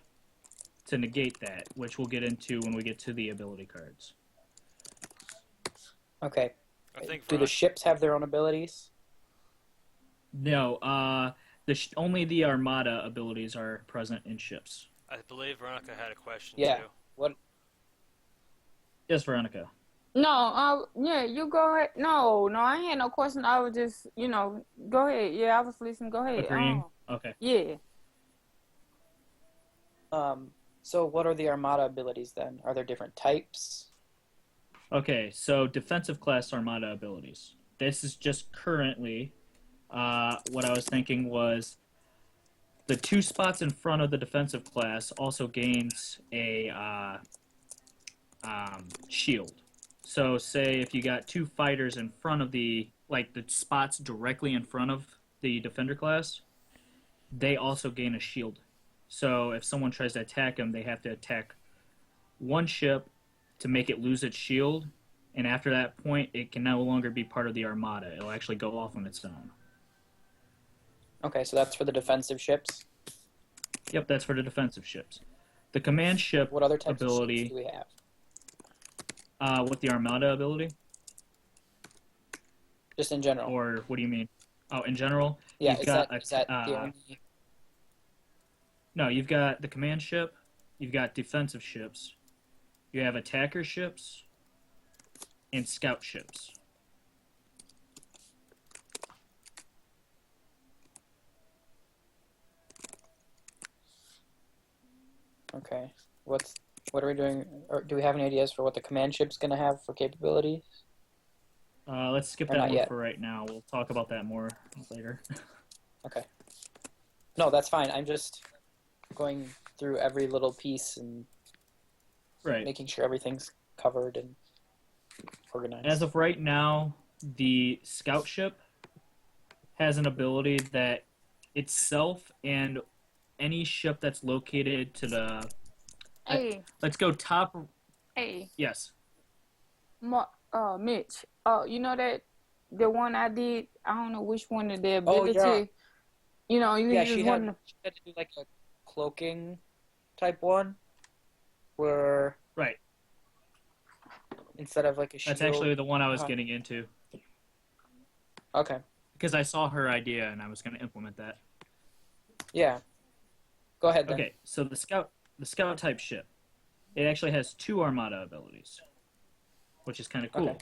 to negate that, which we'll get into when we get to the ability cards. Okay. I think Do the ships have their own abilities? No, only the Armada abilities are present in ships. I believe Veronica had a question Yeah. too. What? Yes, Veronica. No, yeah, you go ahead. No, no, I ain't had no question. I was just, go ahead. Yeah, I was listening. Go ahead. Agreeing? Okay. Yeah. So what are the Armada abilities then? Are there different types? Okay, so defensive class Armada abilities. This is just currently what I was thinking was the 2 spots in front of the defensive class also gains a shield. So say if you got 2 fighters in front of the spots directly in front of the defender class, they also gain a shield. So if someone tries to attack them, they have to attack one ship to make it lose its shield, and after that point, it can no longer be part of the Armada. It'll actually go off on its own. Okay, so that's for the defensive ships. Yep, that's for the defensive ships. The command ship What other types ability, of ships do we have? with the Armada ability, Just in general. or what do you mean? Oh, in general, Yeah, you've is got that the only... no, you've got the command ship, you've got defensive ships, you have attacker ships, and scout ships. Okay. What are we doing? Or do we have any ideas for what the command ship's going to have for capabilities? Let's skip Or that not one yet. for right now. We'll talk about that more later. Okay. No, that's fine. I'm just going through every little piece and Right. making sure everything's covered and organized. As of right now, the scout ship has an ability that itself and any ship that's located to the... Hey, Let's go top... hey, Yes. Mitch. You know that the one I did. I don't know which one of the Oh, ability. yeah. You Yeah, just she want had to do like a cloaking type one, where Right. instead of like a shield. That's actually the one I was Uh-huh. getting into. Okay. Because I saw her idea and I was going to implement that. Yeah. Go ahead then. Okay, so the scout type ship, it actually has 2 Armada abilities, which is kind of cool. Okay.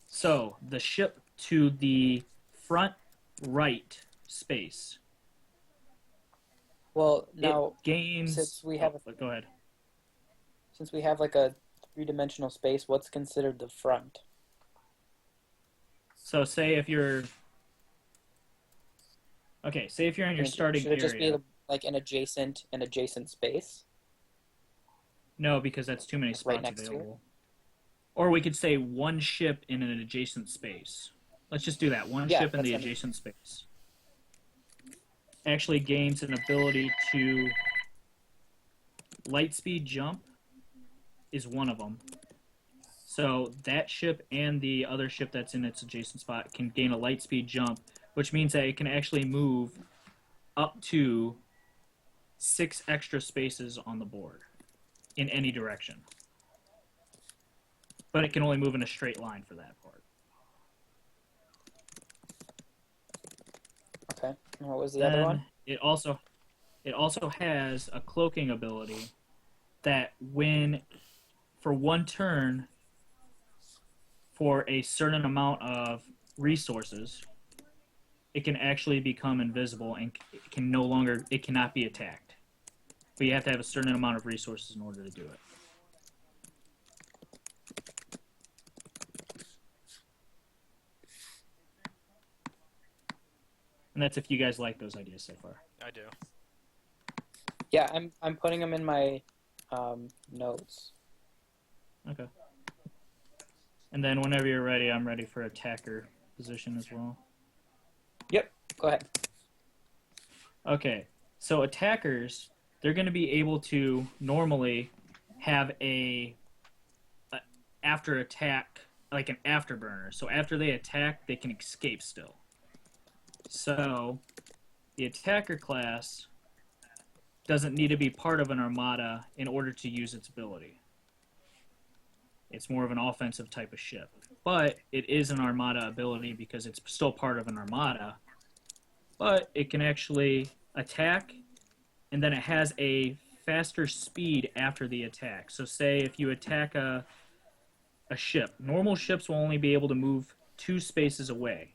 So the ship to the front right space, Well, now it gains... since we have Go ahead. since we have like a 3-dimensional space, what's considered the front? So say if you're... Okay, say if you're in your starting Should it just area. be like an adjacent space? No, because that's too many Like spots right next to it? available. Or we could say one ship in an adjacent space. Let's just do that. One Yeah, ship in the that's what I mean. adjacent space. Actually gains an ability to... Lightspeed jump is one of them. So that ship and the other ship that's in its adjacent spot can gain a lightspeed jump, which means that it can actually move up to 6 extra spaces on the board in any direction. But it can only move in a straight line for that part. Okay. And what was the other one? It also has a cloaking ability that when for one turn for a certain amount of resources, it can actually become invisible and it cannot be attacked. But you have to have a certain amount of resources in order to do it. And that's if you guys like those ideas so far. I do. Yeah, I'm putting them in my notes. Okay. And then whenever you're ready, I'm ready for attacker position as well. Yep. Go ahead. Okay. So attackers, they're going to be able to normally have a after attack, like an afterburner. So after they attack, they can escape still. So the attacker class doesn't need to be part of an armada in order to use its ability. It's more of an offensive type of ship. But it is an armada ability because it's still part of an armada, but it can actually attack, and then it has a faster speed after the attack. So say if you attack a ship, normal ships will only be able to move 2 spaces away,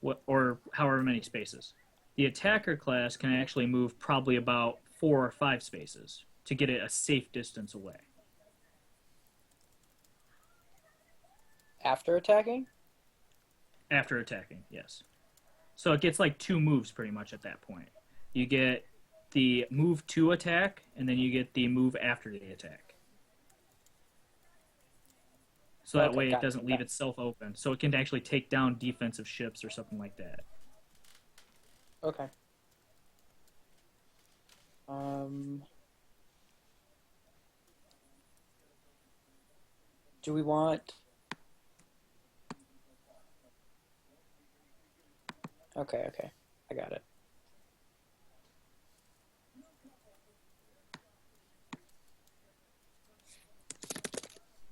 or however many spaces. The attacker class can actually move probably about 4 or 5 spaces to get it a safe distance away. After attacking? After attacking, yes. So it gets like 2 moves pretty much at that point. You get the move to attack, and then you get the move after the attack. So that Okay, way it got it, doesn't leave itself open. So it can actually take down defensive ships or something like that. Okay. Do we want... Okay, okay. I got it.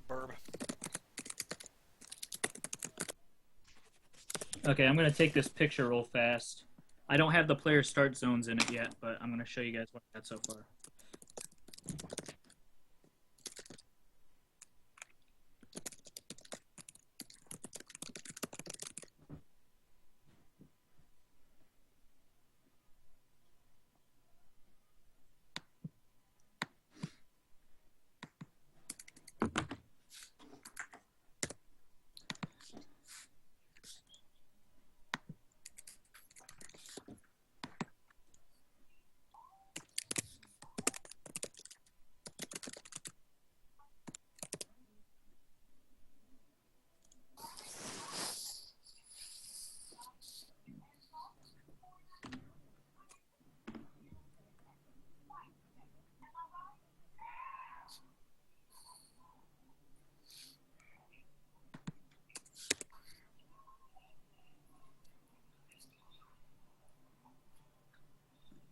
Burb. Okay, I'm going to take this picture real fast. I don't have the player start zones in it yet, but I'm going to show you guys what I got so far.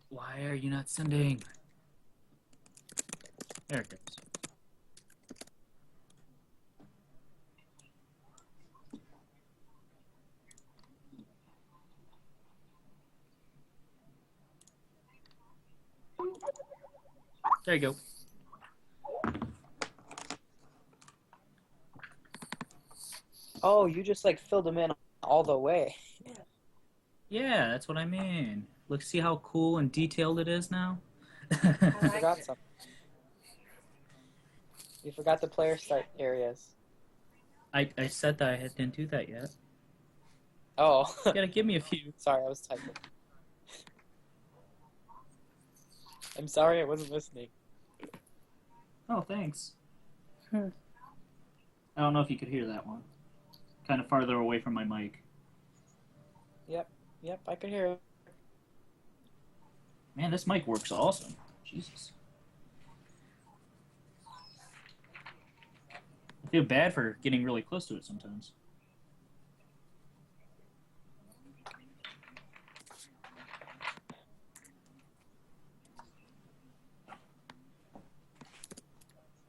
Why are you not sending? There it goes. There you go. Oh, you just like filled them in all the way. Yeah, that's what I mean. Look, see how cool and detailed it is now? You forgot something. You forgot the player start areas. I said that I didn't do that yet. Oh, You gotta give me a few. sorry, I was typing. I'm sorry, I wasn't listening. Oh, thanks. Hmm. I don't know if you could hear that one. Kind of farther away from my mic. Yep, I could hear it. Man, this mic works awesome. Jesus. I feel bad for getting really close to it sometimes.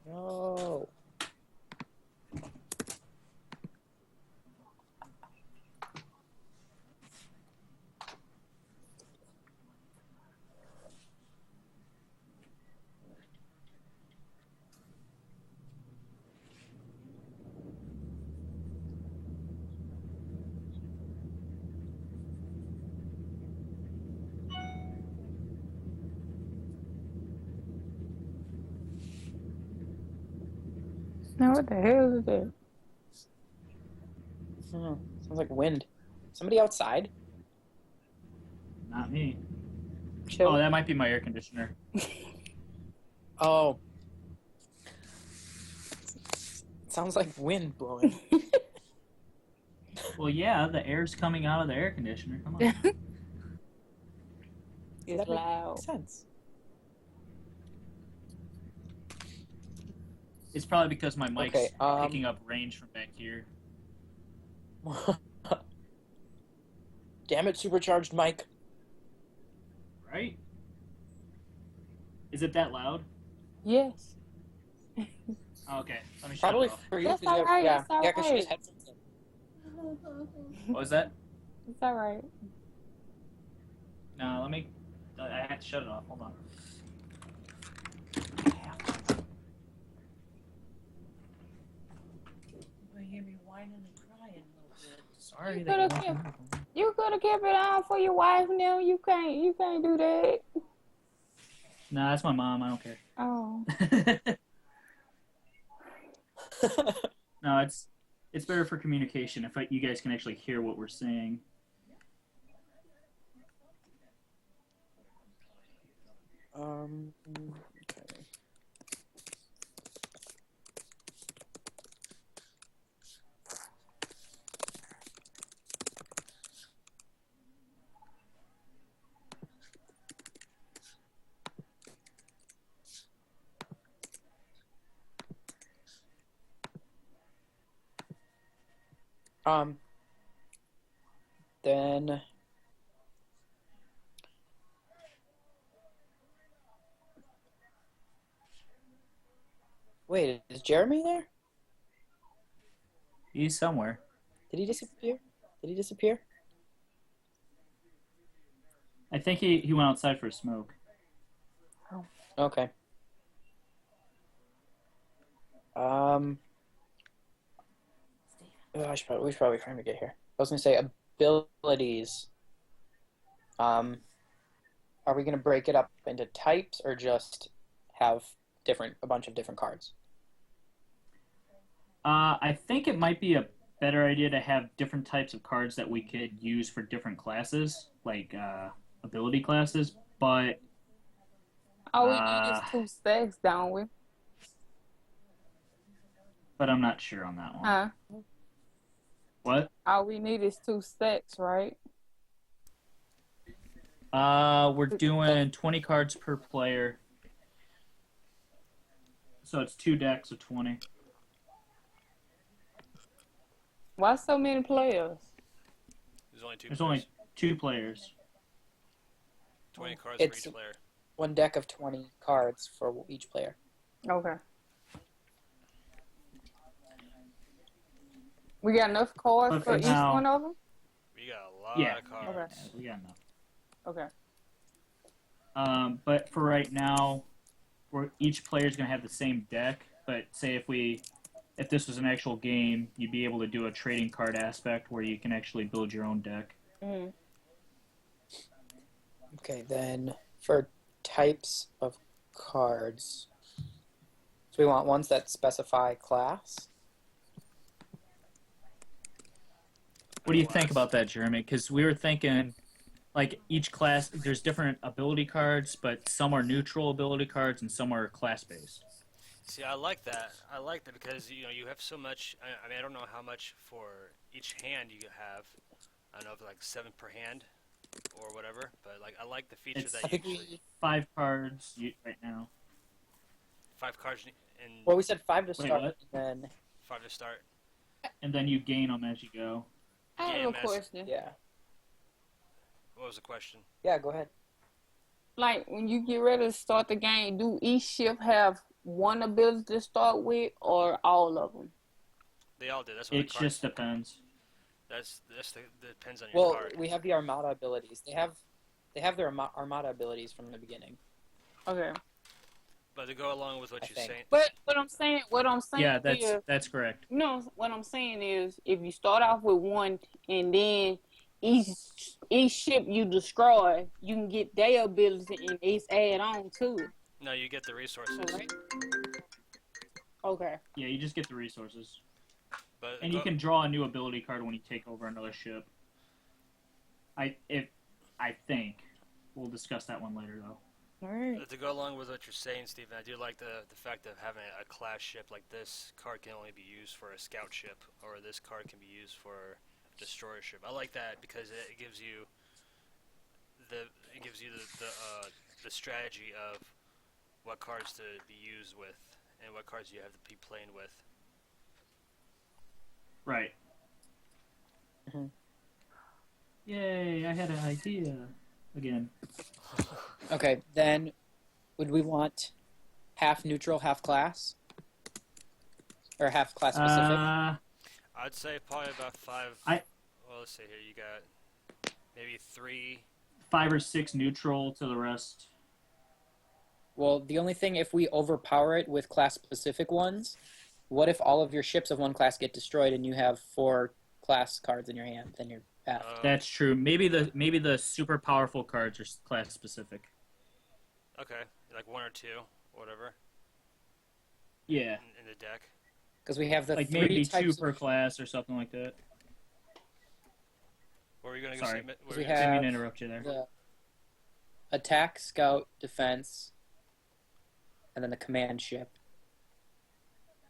No. Now what the hell is that? Sounds like wind. Somebody outside? Not me. Chill. Oh, that might be my air conditioner. Oh. Sounds like wind blowing. Well, yeah, the air's coming out of the air conditioner. Come on. It's That loud. makes sense. It's probably because my mic's Okay, picking up range from back here. Damn it, supercharged mic. Right? Is it that loud? Yes. Oh, okay. Let me shut Probably it off. for you. That's 'cause you have- alright, yeah, that's yeah, because she has alright. headphones in. What was that? It's alright. Let me. I have to shut it off. Hold on. You hear me whining and crying a little bit. Sorry. You that could've you kept- won't- You could have kept it on for your wife now. You can't do that. Nah, that's my mom. I don't care. Oh. No, it's better for communication if you guys can actually hear what we're saying. Okay. Then wait, is Jeremy there? He's somewhere. Did he disappear? Did he disappear? I think he went outside for a smoke. Okay. We should probably try to get here. I was gonna say abilities. Are we gonna break it up into types or just have a bunch of different cards? I think it might be a better idea to have different types of cards that we could use for different classes, like ability classes. But All we need is 2 stacks, don't we? I'm not sure on that one. Huh? What? All we need is 2 stacks, right? We're doing 20 cards per player. So it's 2 decks of 20. Why so many players? There's only two. There's players. only 2 players. 20 cards It's- for each player. One deck of 20 cards for each player. Okay. We got enough cards But for for each now- one of them? We got a lot Yeah. of cards. Okay. We got enough. Okay. But for right now, each player's gonna have the same deck. But say if this was an actual game, you'd be able to do a trading card aspect where you can actually build your own deck. Mm-hmm. Okay, then for types of cards, so we want ones that specify class. What do you think about that, Jeremy? Because we were thinking, like, each class, there's different ability cards, but some are neutral ability cards and some are class-based. See, I like that. I like that because you have so much. I mean, I don't know how much for each hand you have. I don't know if like 7 per hand or whatever, but like I like the feature It's- that I you think actually 5 cards right now. 5 cards and Well, we said 5 to Wait, start, what? and then 5 to start. And then you gain them as you go. I have Yeah, a Mass- question. yeah, What was the question? yeah. Go ahead. Like, when you get ready to start the game, do each ship have one ability to start with, or all of them? They all did. That's what It the cards. just depends. That depends on your Well, card. we have the Armada abilities. They have their Armada abilities from the beginning. Okay. But to go along with what I you're think. saying, But what I'm saying Yeah, is, that's correct. no, what I'm saying is, if you start off with one and then each ship you destroy, you can get their ability and it's add on to it. no, you get the resources. Right? Okay. Yeah, you just get the resources. But And you can draw a new ability card when you take over another ship. I think. We'll discuss that one later, though. Alright. To go along with what you're saying, Stephen, I do like the fact of having a class ship like this card can only be used for a scout ship, or this card can be used for a destroyer ship. I like that because it gives you the strategy of what cards to be used with and what cards you have to be playing with. Right. Mhm. Yay, I had an idea. Again. Okay, then would we want half neutral, half class, or half class specific? I'd say probably about 5. I- Well, let's see here. You got maybe 3 5 or 6 neutral to the rest. Well, the only thing, if we overpower it with class-specific ones, what if all of your ships of one class get destroyed and you have 4 class cards in your hand? Then you're effed. That's true. Maybe the super powerful cards are class specific. Okay, like 1 or 2, whatever, Yeah, in the deck. Because we have the like 3 maybe 2 types per class or something like that. Where are you going to Sorry. go? Because we Didn't mean have to interrupt you there. the attack, scout, defense, and then the command ship.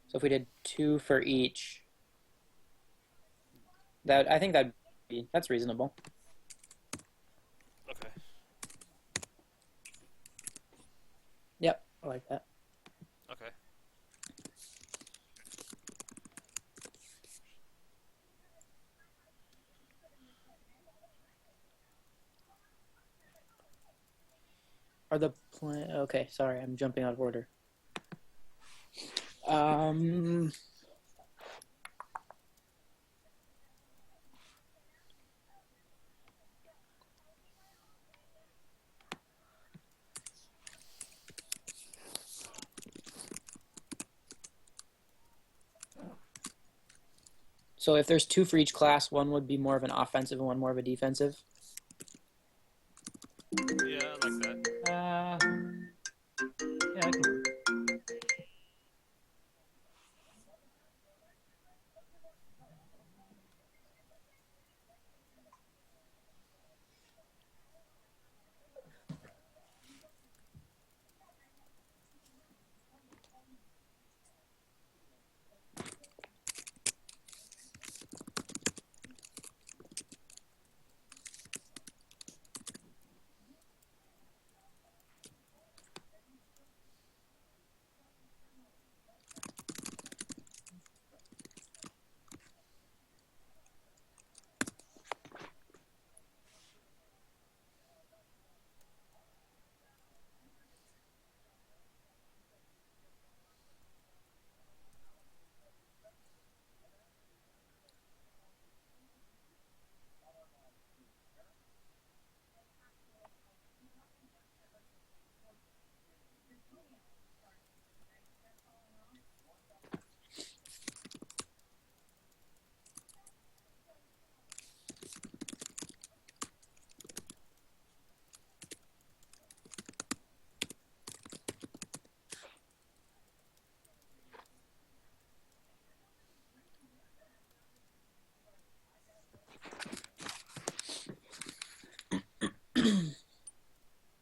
So if we did 2 for each, I think that's reasonable. Okay. Yep, I like that. Okay. Are the okay? Sorry, I'm jumping out of order. Um. So if there's 2 for each class, one would be more of an offensive and one more of a defensive. Yeah, I like that. Yeah, that could work.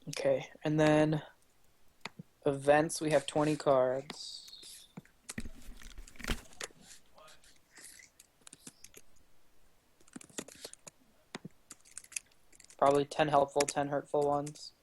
Okay, and then events, we have 20 cards. Probably 10 helpful, 10 hurtful ones.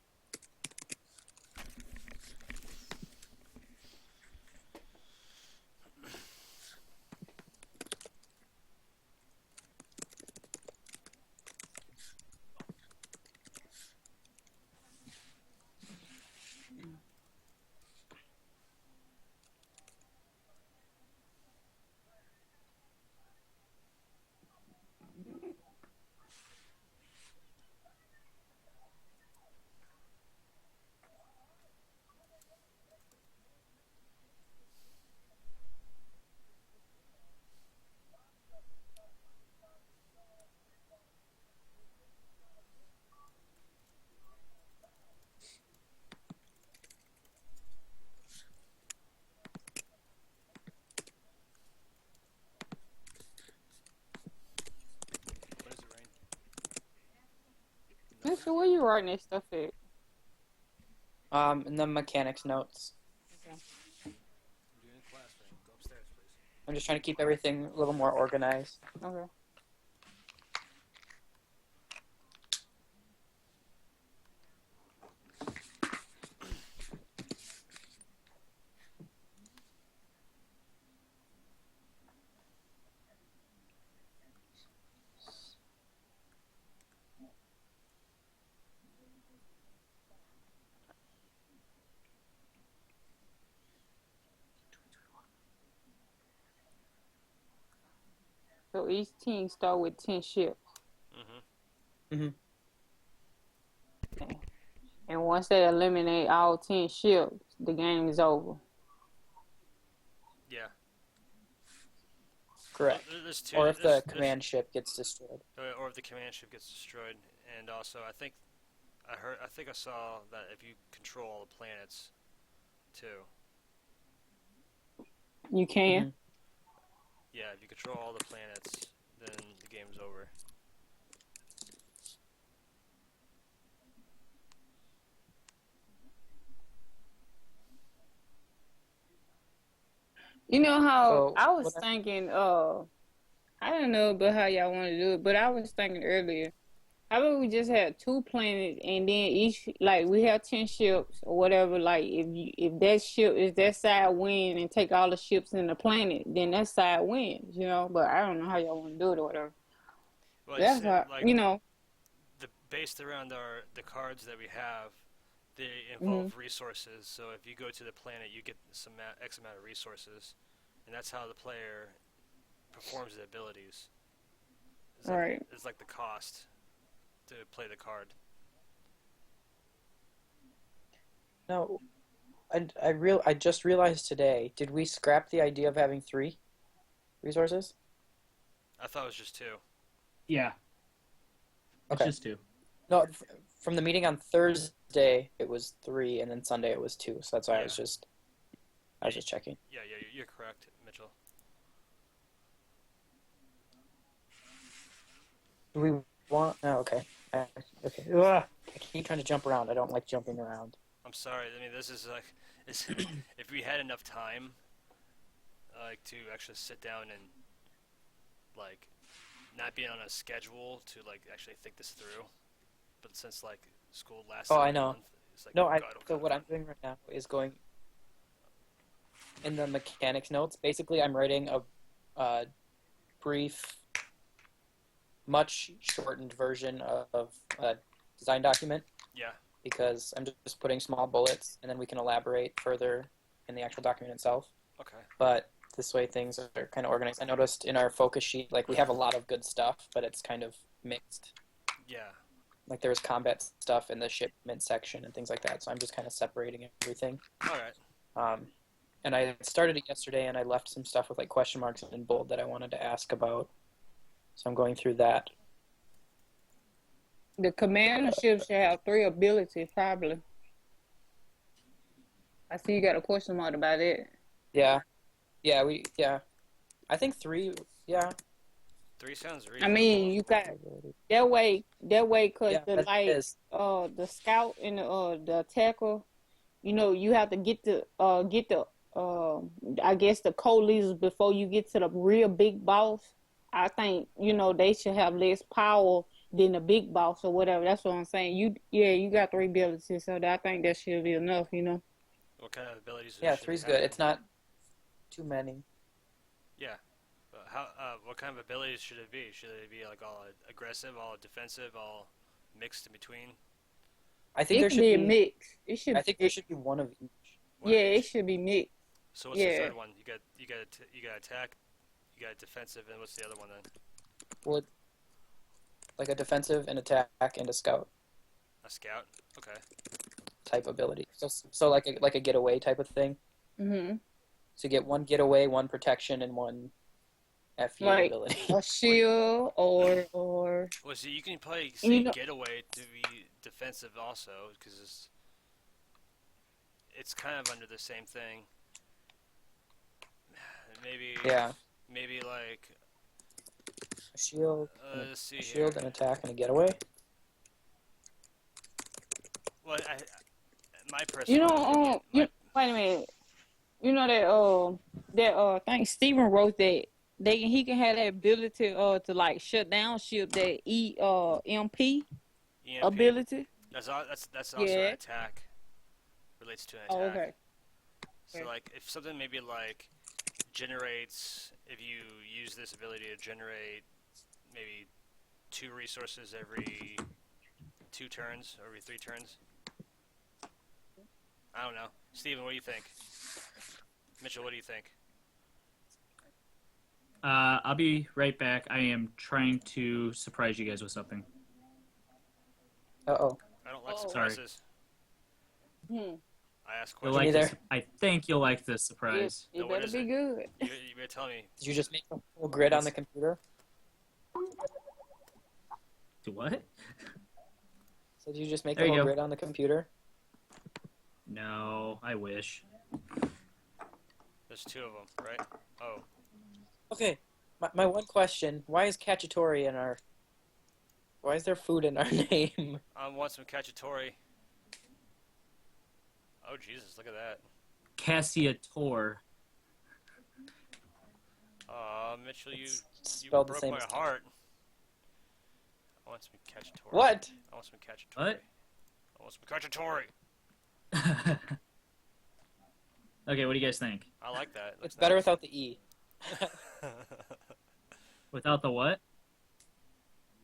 When does it rain? So where you writing that stuff at? And the mechanics notes. I'm doing a class thing. Go upstairs, please. I'm just trying to keep everything a little more organized. Okay. So each team start with 10 ships. Mm-hmm. And once they eliminate all 10 ships, the game is over. Yeah. Correct. Well, there's two. Or if the command ship gets destroyed. Or if the command ship gets destroyed, and also I think I saw that if you control all the planets, too. You can. Mhm. Yeah, if you control all the planets, then the game's over. You know how So, I was what thinking, I don't know about how y'all want to do it, but I was thinking earlier, how about we just have 2 planets and then each, like, we have 10 ships or whatever, like, if that ship, if that side win and take all the ships in the planet, then that side wins, you know, but I don't know how y'all want to do it or whatever. Well, That's how, you know. based around the cards that we have, they Mm-hmm. involve resources. So if you go to the planet, you get some X amount of resources, and that's how the player performs the abilities. It's like, Right. it's like the cost to play the card. No, I just realized today. Did we scrap the idea of having 3 resources? I thought it was just 2. Yeah. It's Okay. just 2. No, from the meeting on Thursday it was 3, and then Sunday it was 2. So that's why Yeah. I was just checking. Yeah, you're correct, Mitchell. Do we want? Oh, okay. Okay. Ugh. I keep trying to jump around. I don't like jumping around. I'm sorry. I mean, this is like, if we had enough time, like to actually sit down and like not be on a schedule to like actually think this through, but since like school lasted Oh, I a know. month, it's like No, God, so what I'm doing right now is going in the mechanics notes. Basically, I'm writing a brief, much shortened version of a design document Yeah. because I'm just putting small bullets, and then we can elaborate further in the actual document itself. Okay. But this way things are kind of organized. I noticed in our focus sheet, like we have a lot of good stuff, but it's kind of mixed. Yeah. Like there was combat stuff in the shipment section and things like that. So I'm just kind of separating everything. All right. And I started it yesterday, and I left some stuff with like question marks in bold that I wanted to ask about. So I'm going through that. The commander ship should have 3 abilities, probably. I see you got a question mark about it. Yeah. I think 3. Yeah. 3 sounds I reasonable. mean, you got that way, cause Yeah, the that like, is. the scout and the attacker, you know, you have to get the I guess the co-leaders before you get to the real big boss. I think, you know, they should have less power than the big boss or whatever. That's what I'm saying. You got 3 abilities, so I think that should be enough, you know. What kind of abilities? Yeah, should 3's we good. have? It's not too many. Yeah. But what kind of abilities should it be? Should it be like all aggressive, all defensive, all mixed in between? I think It there should should be a be. mix. It should. I think there should be one of each. One Yeah, of it each? should be mixed. So what's the yeah. third one? You got attack, you got defensive, and what's the other one then? Well, like a defensive, an attack, and a scout A scout. Okay. type ability. So like a getaway type of thing. Mm-hmm. So you get 1 getaway, 1 protection, and 1 FU Right. ability. A shield or Well, see, you can probably You say know- getaway to be defensive also, because it's kind of under the same thing. Maybe. Yeah. Maybe like. A shield, Let's see a here. shield, an attack, and a getaway. Well, my personal. you know. Wait a minute. You know that I think Steven wrote that he can have that ability to like shut down ship that EMP EMP. ability. That's also Yeah. an attack. Relates to an attack. Oh, okay. So like if something maybe like generates, if you use this ability to generate maybe 2 resources every 2 turns or every 3 turns. I don't know. Steven, what do you think? Mitchell, what do you think? I'll be right back. I am trying to surprise you guys with something. Uh-oh. I don't like Sorry. surprises. Hmm. I ask You'll questions. like neither. this. I think you'll like this It, surprise. it No, what better is be it? good. You better tell me. Did you just make a full grid on the computer? Do what? So did you just make There a you whole go. grid on the computer? No, I wish. There's 2 of them, right? Oh, Okay, my one question: why is Cacciatore in our? Why is there food in our name? I want some cacciatore. Oh Jesus, look at that. Cassiator. Mitchell, you Spelled the broke same my as heart. I want some cacciatore. What? I want some cacciatore. What? I want some cacciatore. Okay, what do you guys think? I like that. It's better without the E. Without the what?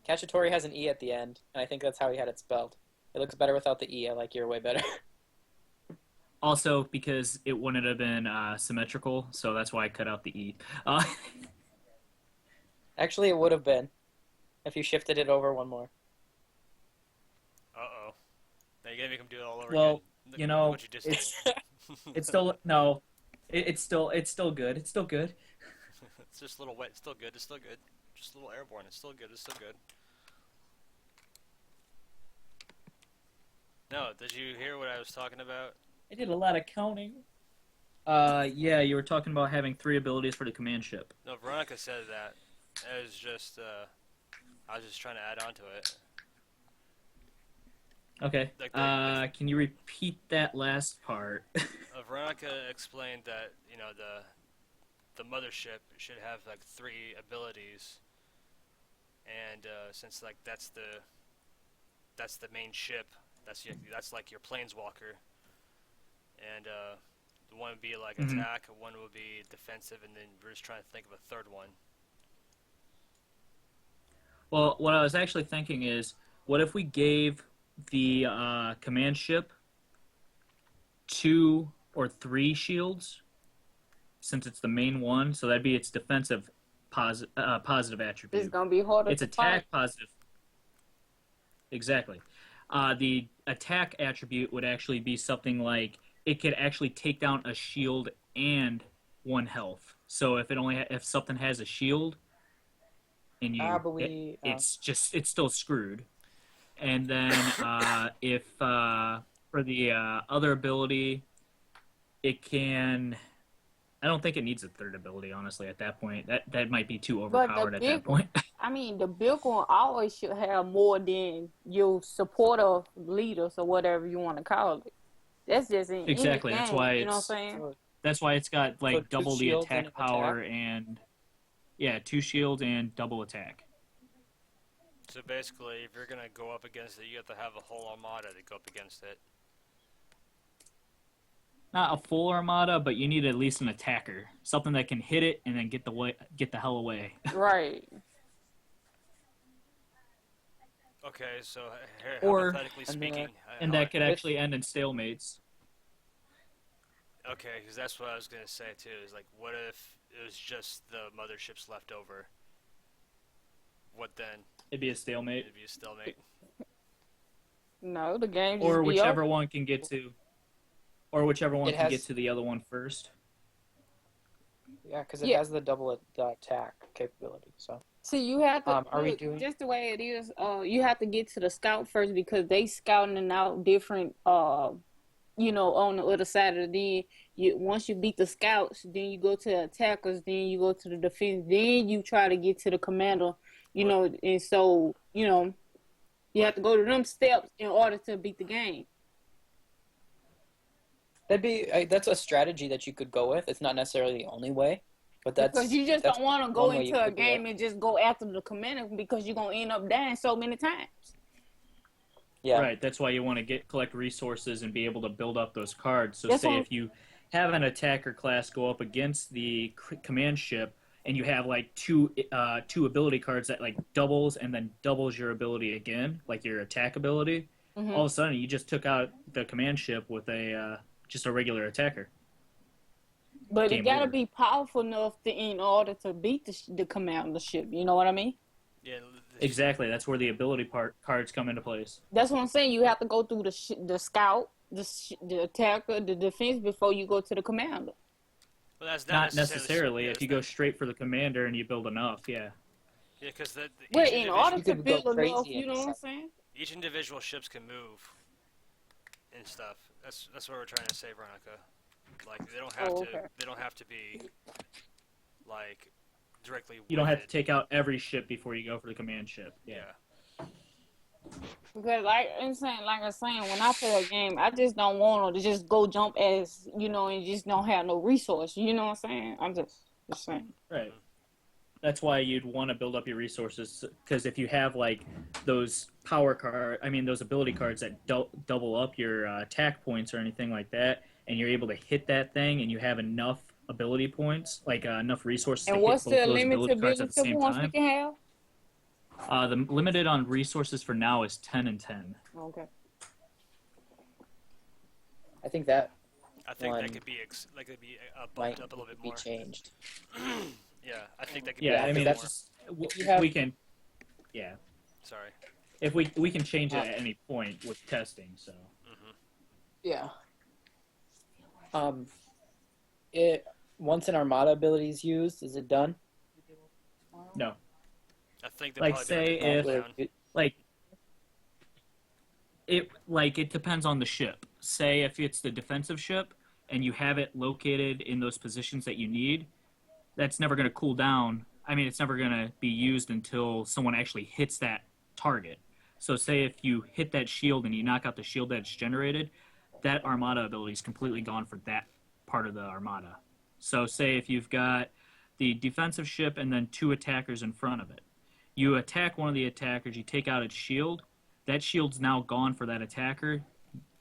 Cacciatore has an E at the end, and I think that's how he had it spelled. It looks better without the E. I like your way better. Also, because it wouldn't have been symmetrical, so that's why I cut out the E. Actually, it would have been if you shifted it over one more. Uh-oh. Now you're gonna make him do it all over Well, again. Look you know, what you just did. It's still no. It's still good. It's still good. It's just a little wet. It's still good. It's still good. Just a little airborne. It's still good. It's still good. No, did you hear what I was talking about? I did a lot of counting. Yeah, you were talking about having 3 abilities for the command ship. No, Veronica said that. It was just, I was just trying to add on to it. Okay. Like the- Can you repeat that last part? Veronica explained that, you know, the mothership should have like 3 abilities, and since like that's the main ship, that's like your planeswalker, and one would be like Mhm. attack, one would be defensive, and then we're just trying to think of a third one. Well, what I was actually thinking is, what if we gave the command ship 2 or 3 shields, since it's the main one, so that'd be its defensive positive It's attribute. gonna be harder Its to attack fight. positive. Exactly. The attack attribute would actually be something like it could actually take down a shield and 1 health. So if if something has a shield, and it's still screwed. And then if for the other ability, it can. I don't think it needs a third ability, honestly. At that point, that might be too But overpowered at that point. I mean, the big one always should have more than your supportive leaders or whatever you want to call it. That's just in Exactly, any that's game, why you know what I'm it's- saying? That's why it's got like So 2 double the shields and attack an power attack? and 2 shields and double attack. So basically, if you're gonna go up against it, you have to have a whole armada to go up against it. Not a full armada, but you need at least an attacker, something that can hit it and then get the hell away. Right. Okay, so Or- hypothetically and then- speaking, And that could actually end in stalemates. okay, because that's what I was gonna say too. Is like, what if it was just the motherships left over? What then? It'd be a stalemate. It'd be a stalemate. No, the game just Or be whichever over. one can get to. Or whichever one It can has- get to the other one first. Yeah, because it Yeah. has the double attack capability. So See, you have to. Are we look, doing- just the way it is? You have to get to the scout first because they scouting out different. On the other side of the den. Once you beat the scouts, then you go to the attackers, then you go to the defense, then you try to get to the commander. And so you have to go to them steps in order to beat the game. that's a strategy that you could go with. It's not necessarily the only way, but that's Because you just that's don't want to go one way you into a could do it. game and just go after the commander because you're gonna end up dying so many times. Yeah. Right. That's why you want to collect resources and be able to build up those cards. So That's say what- if you have an attacker class go up against the command ship and you have like two ability cards that like doubles and then doubles your ability again, like your attack ability, Mhm. all of a sudden you just took out the command ship with a just a regular attacker. But it Game gotta over. be powerful enough in order to beat the commander ship. You know what I mean? Yeah, Exactly. That's where the ability cards come into place. That's what I'm saying. You have to go through the scout, the attacker, the defense before you go to the commander. well, that's Not necessarily. necessarily. Yeah, If you go straight for the commander and you build enough, yeah. yeah, because Well, each in individual order You to could go build enough, crazy you in know a what I'm second. saying? each individual ships can move and stuff. That's what we're trying to say, Veronica. Like Okay. they don't have to be like directly. You don't with have to it. take out every ship before you go for the command ship. Yeah. Because like I'm saying, when I play a game, I just don't want to just go jump as and just don't have no resource. You know what I'm saying? I'm just saying. Right. That's why you'd want to build up your resources, because if you have like those those ability cards that double up your attack points or anything like that, and you're able to hit that thing, and you have enough ability points, like enough resources And to hit what's both the of those limit to ability cards at ability the same points we time. can have? The limited on resources for now is 10 and 10. Okay. I think that I think One that could be might bumped up a little bit be more. changed. Yeah, I think that could Yeah, be I mean bumped that's more. just If you have- we can. Yeah, Sorry. if we can change it at any point with testing. So Yeah. Once an Armada ability is used, is it done? no, I think Like, probably say be able to if- bump it it depends on the ship. Say if it's the defensive ship and you have it located in those positions that you need, that's never going to cool down. I mean, it's never going to be used until someone actually hits that target. So say if you hit that shield and you knock out the shield that's generated, that Armada ability is completely gone for that part of the Armada. So say if you've got the defensive ship and then 2 attackers in front of it. You attack one of the attackers, you take out its shield, that shield's now gone for that attacker,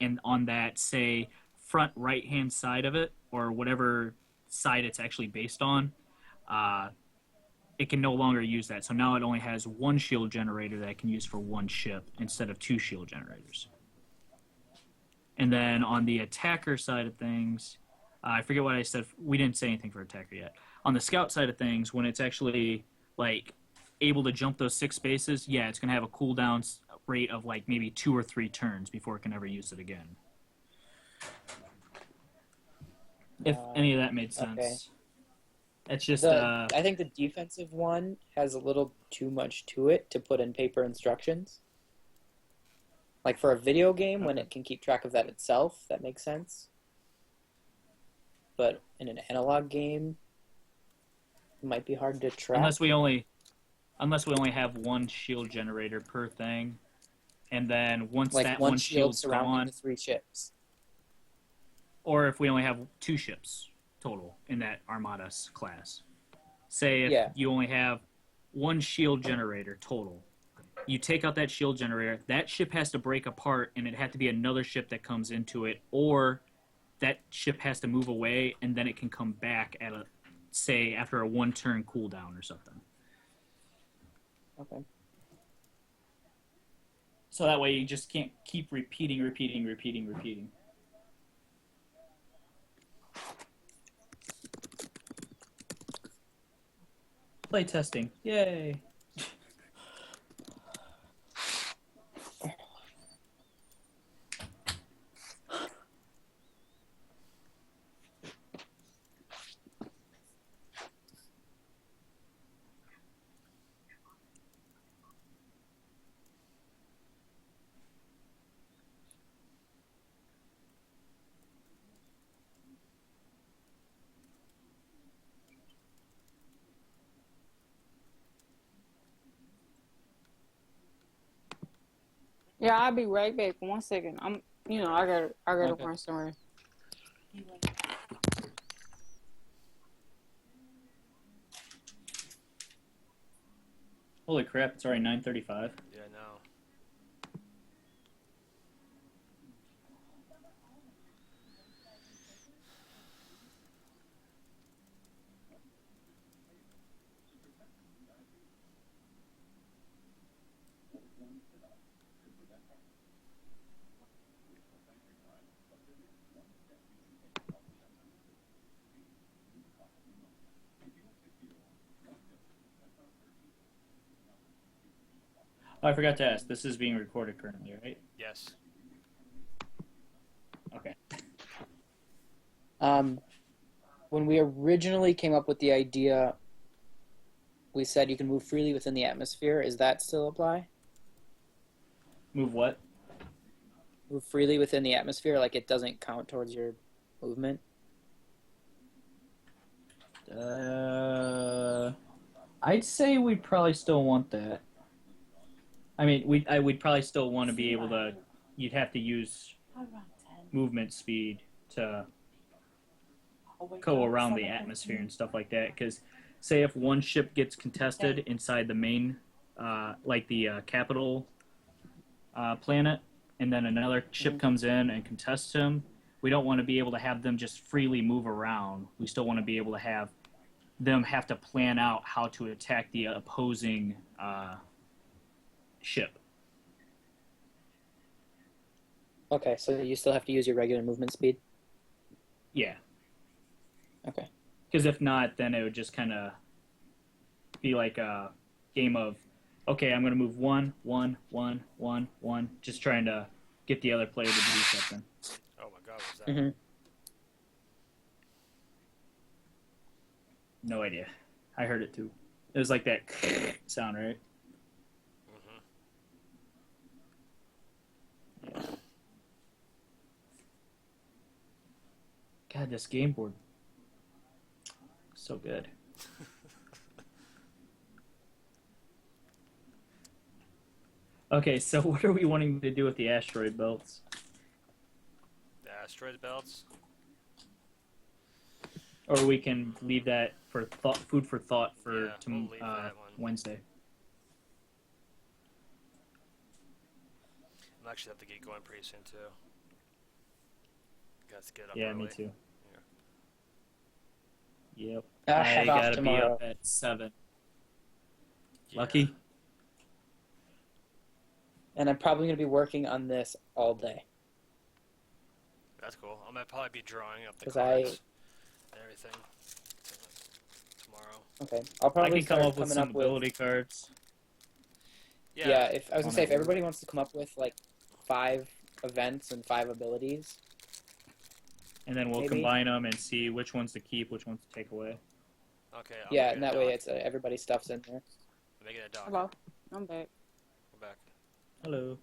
and on that, say, front right-hand side of it, or whatever side it's actually based on, it can no longer use that. So now it only has 1 shield generator that it can use for 1 ship instead of 2 shield generators. And then on the attacker side of things, I forget what I said. We didn't say anything for attacker yet. On the scout side of things, when it's actually like able to jump those 6 spaces, yeah, it's going to have a cooldown rate of like maybe 2 or 3 turns before it can ever use it again. If any of that made sense. Okay. It's just I think the defensive one has a little too much to it to put in paper instructions. Like for a video game, when it can keep track of that itself, that makes sense. But in an analog game, it might be hard to track. unless we only have 1 shield generator per thing, and then once like that one one shield shield's surrounding gone, the 3 ships. or if we only have 2 ships total in that Armada class. Say if Yeah. you only have 1 shield generator total, you take out that shield generator, that ship has to break apart, and it has to be another ship that comes into it, or that ship has to move away, and then it can come back at say after a 1-turn cooldown or something. Okay. So that way you just can't keep repeating. Play testing. Yay. Yeah, I'll be right back. 1 second. I gotta Okay. run somewhere. He went, Holy crap, it's already 9:35. Yeah, no. Oh, I forgot to ask. This is being recorded currently, right? Yes. Okay. When we originally came up with the idea, we said you can move freely within the atmosphere. Is that still apply? Move what? Move freely within the atmosphere, like it doesn't count towards your movement? I'd say we'd probably still want that. I mean, we'd probably still want to be able to. You'd have to use Around 10. movement speed to I'll wake go up around at the 7:15. atmosphere and stuff like that. Because, say, if one ship gets contested inside the main, like the capital planet, and then another ship comes in and contests him, we don't want to be able to have them just freely move around. We still want to be able to have them have to plan out how to attack the opposing ship. Okay, so you still have to use your regular movement speed? Yeah. Okay. Because if not, then it would just kind of be like a game of, okay, I'm going to move 1, 1, 1, 1, 1, just trying to get the other player to do something. Oh my god, what was that? Mm-hmm. No idea. I heard it too. It was like that sound, right? Mm-hmm. God, this game board. So good. Okay, so what are we wanting to do with the asteroid belts? The asteroid belts. Or we can leave that for thought, food for thought for Yeah, we'll leave that one. Wednesday. I'm actually have to get going pretty soon too. Got to get up Yeah, early. me too. Yep. I have off gotta tomorrow. be up at 7. Yeah. Lucky? And I'm probably going to be working on this all day. That's cool. I'm gonna probably be drawing up the 'Cause cards and everything tomorrow. Okay. I'll I probably can come start up with coming some up with... ability cards. Yeah, if I was On gonna say, if that. everybody wants to come up with like 5 events and 5 abilities, And then we'll Maybe. combine them and see which ones to keep, which ones to take away. Okay. I'll yeah, make it and a that way doc. it's everybody stuff's in there. Make it a doc. Hello, I'm back. We're back. Hello.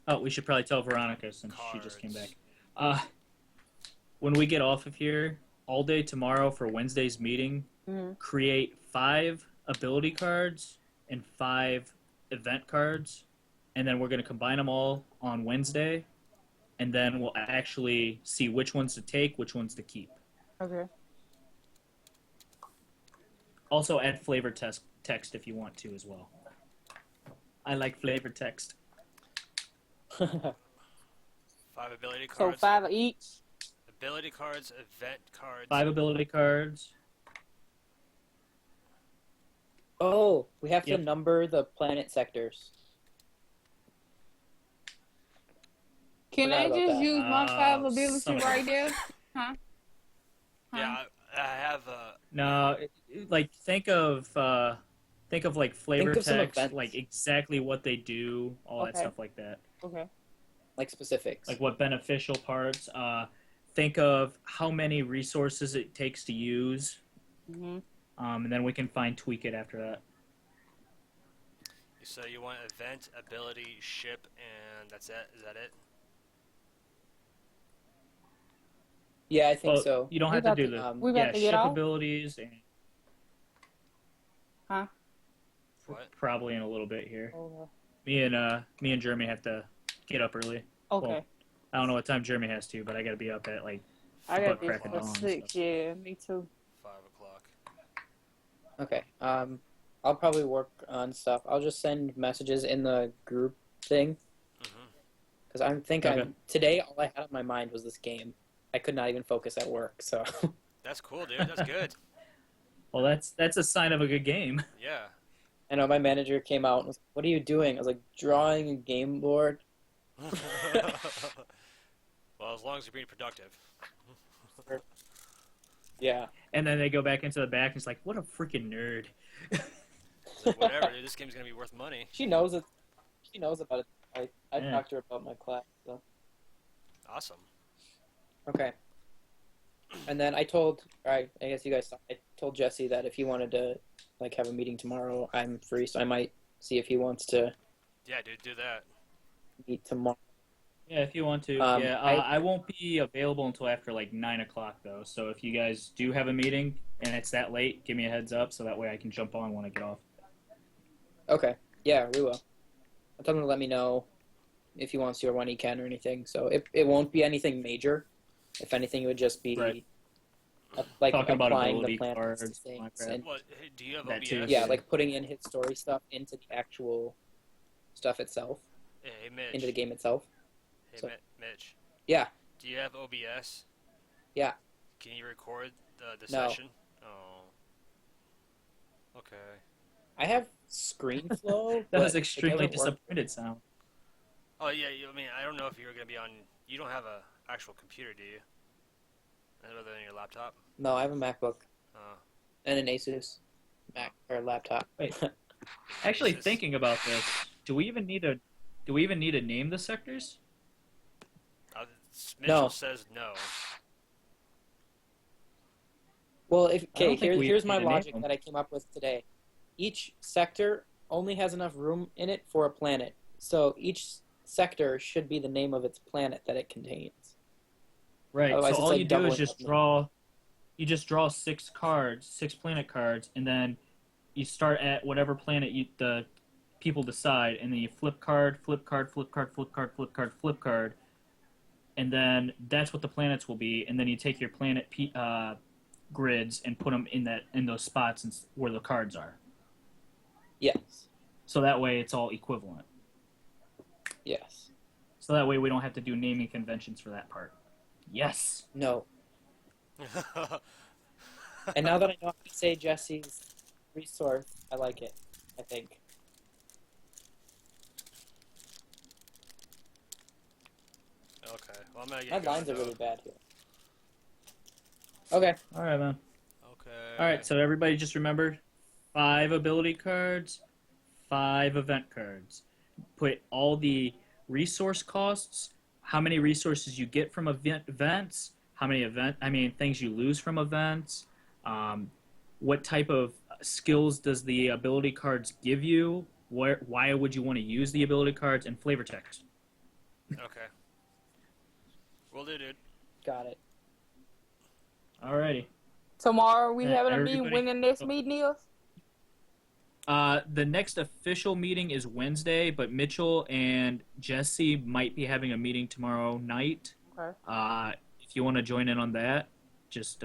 Oh, we should probably tell Veronica since she just came Cards. back. When we get off of here, all day tomorrow for Wednesday's meeting, Mhm. create 5 ability cards and 5 event cards, and then we're going to combine them all on Wednesday, and then we'll actually see which ones to take, which ones to keep. Okay. Also add flavor text if you want to as well. I like flavor text. 5 ability So cards. 5 of each. Ability cards, event cards. 5 ability cards. Oh, we have to Yep. number the planet sectors. Can Forgot I about just that. use my 5 ability son of a- right there? Huh? Yeah, I have No, like think of like flavor Think of some text, events. like exactly what they do, all that Okay. stuff like that. Okay. Like specifics. Like what beneficial parts. Think of how many resources it takes to use, hmm and then we can fine tweak it after that. So you want event, ability, ship, and that's it? Is that it? Yeah, I think Well, so. you don't We have to about do to- the we about to get ship off? abilities and Huh? What? probably in a little bit here. Okay. Me and Jeremy have to get up early. Okay. Well, I don't know what time Jeremy has to, but I got to be up at like I butt got this crack of for dawn and 6. stuff. Yeah, me too. 5 o'clock. Okay. I'll probably work on stuff. I'll just send messages in the group thing Mm-hmm. because I think Okay. today all I had on my mind was this game. I could not even focus at work. So That's cool, dude. That's good. Well, that's a sign of a good game. Yeah. I know my manager came out and was, "What are you doing?" I was like, "Drawing a game board." Well, as long as you're being productive. Yeah. And then they go back into the back and it's like, what a freaking nerd. It's like, whatever, dude. This game's gonna be worth money. She knows it. she knows about it. I Yeah. talked to her about my class. So. Awesome. Okay. And then I guess you guys saw, I told Jesse that if he wanted to like have a meeting tomorrow, I'm free, so I might see if he wants to Yeah, dude, do that. meet tomorrow. Yeah, if you want to. Um, I won't be available until after like 9 o'clock though. So if you guys do have a meeting and it's that late, give me a heads up so that way I can jump on when I get off. Okay. Yeah, we will. I'll tell him to let me know if he wants to or when he can or anything. So it won't be anything major. If anything, it would just be Right. like Talking about applying ability the plan cards, to something like things that. and What? Hey, do you have That OBS? too. yeah, like putting in his story stuff into the actual stuff itself, Hey, Mitch. into the game itself. Hey, So- Mitch. Yeah. Do you have OBS? Yeah. Can you record the No. session? Oh. Okay. I have ScreenFlow. That was but it extremely doesn't work. disappointed sound. Oh yeah. I mean, I don't know if you're gonna be on. You don't have a actual computer, do you? Other than your laptop. No, I have a MacBook Uh, and an Asus Mac or laptop. Wait. Actually, Jesus. thinking about this, do we even need to name the sectors? Mitchell No. says no. Well, I don't think we here's my need to name logic them. that I came up with today. Each sector only has enough room in it for a planet, so each sector should be the name of its planet that it contains. Right. Otherwise, so it's all like you do is doubling just up the- draw. You just draw 6 cards, 6 planet cards, and then you start at whatever planet the people decide, and then you flip card, flip card, flip card, flip card, flip card, flip card, and then that's what the planets will be. And then you take your planet grids and put them in those spots where the cards are. Yes. So that way it's all equivalent. Yes. So that way we don't have to do naming conventions for that part. Yes. No. And now that I know how to say Jesse's resource, I like it. I think. Okay. Well, I'm gonna My get going, lines are though. really bad here. Okay. All right, man. Okay. All right, so everybody just remember 5 ability cards, 5 event cards. Put all the resource costs, how many resources you get from events, how many things you lose from events, what type of skills does the ability cards give you, why would you want to use the ability cards, and flavor text. Okay. Will do, dude. Got it. Alrighty. Tomorrow we having a meeting. Everybody- When the next meeting is? The next official meeting is Wednesday, but Mitchell and Jesse might be having a meeting tomorrow night. Okay. If you want to join in on that, just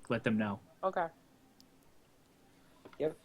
let them know. Okay. Yep.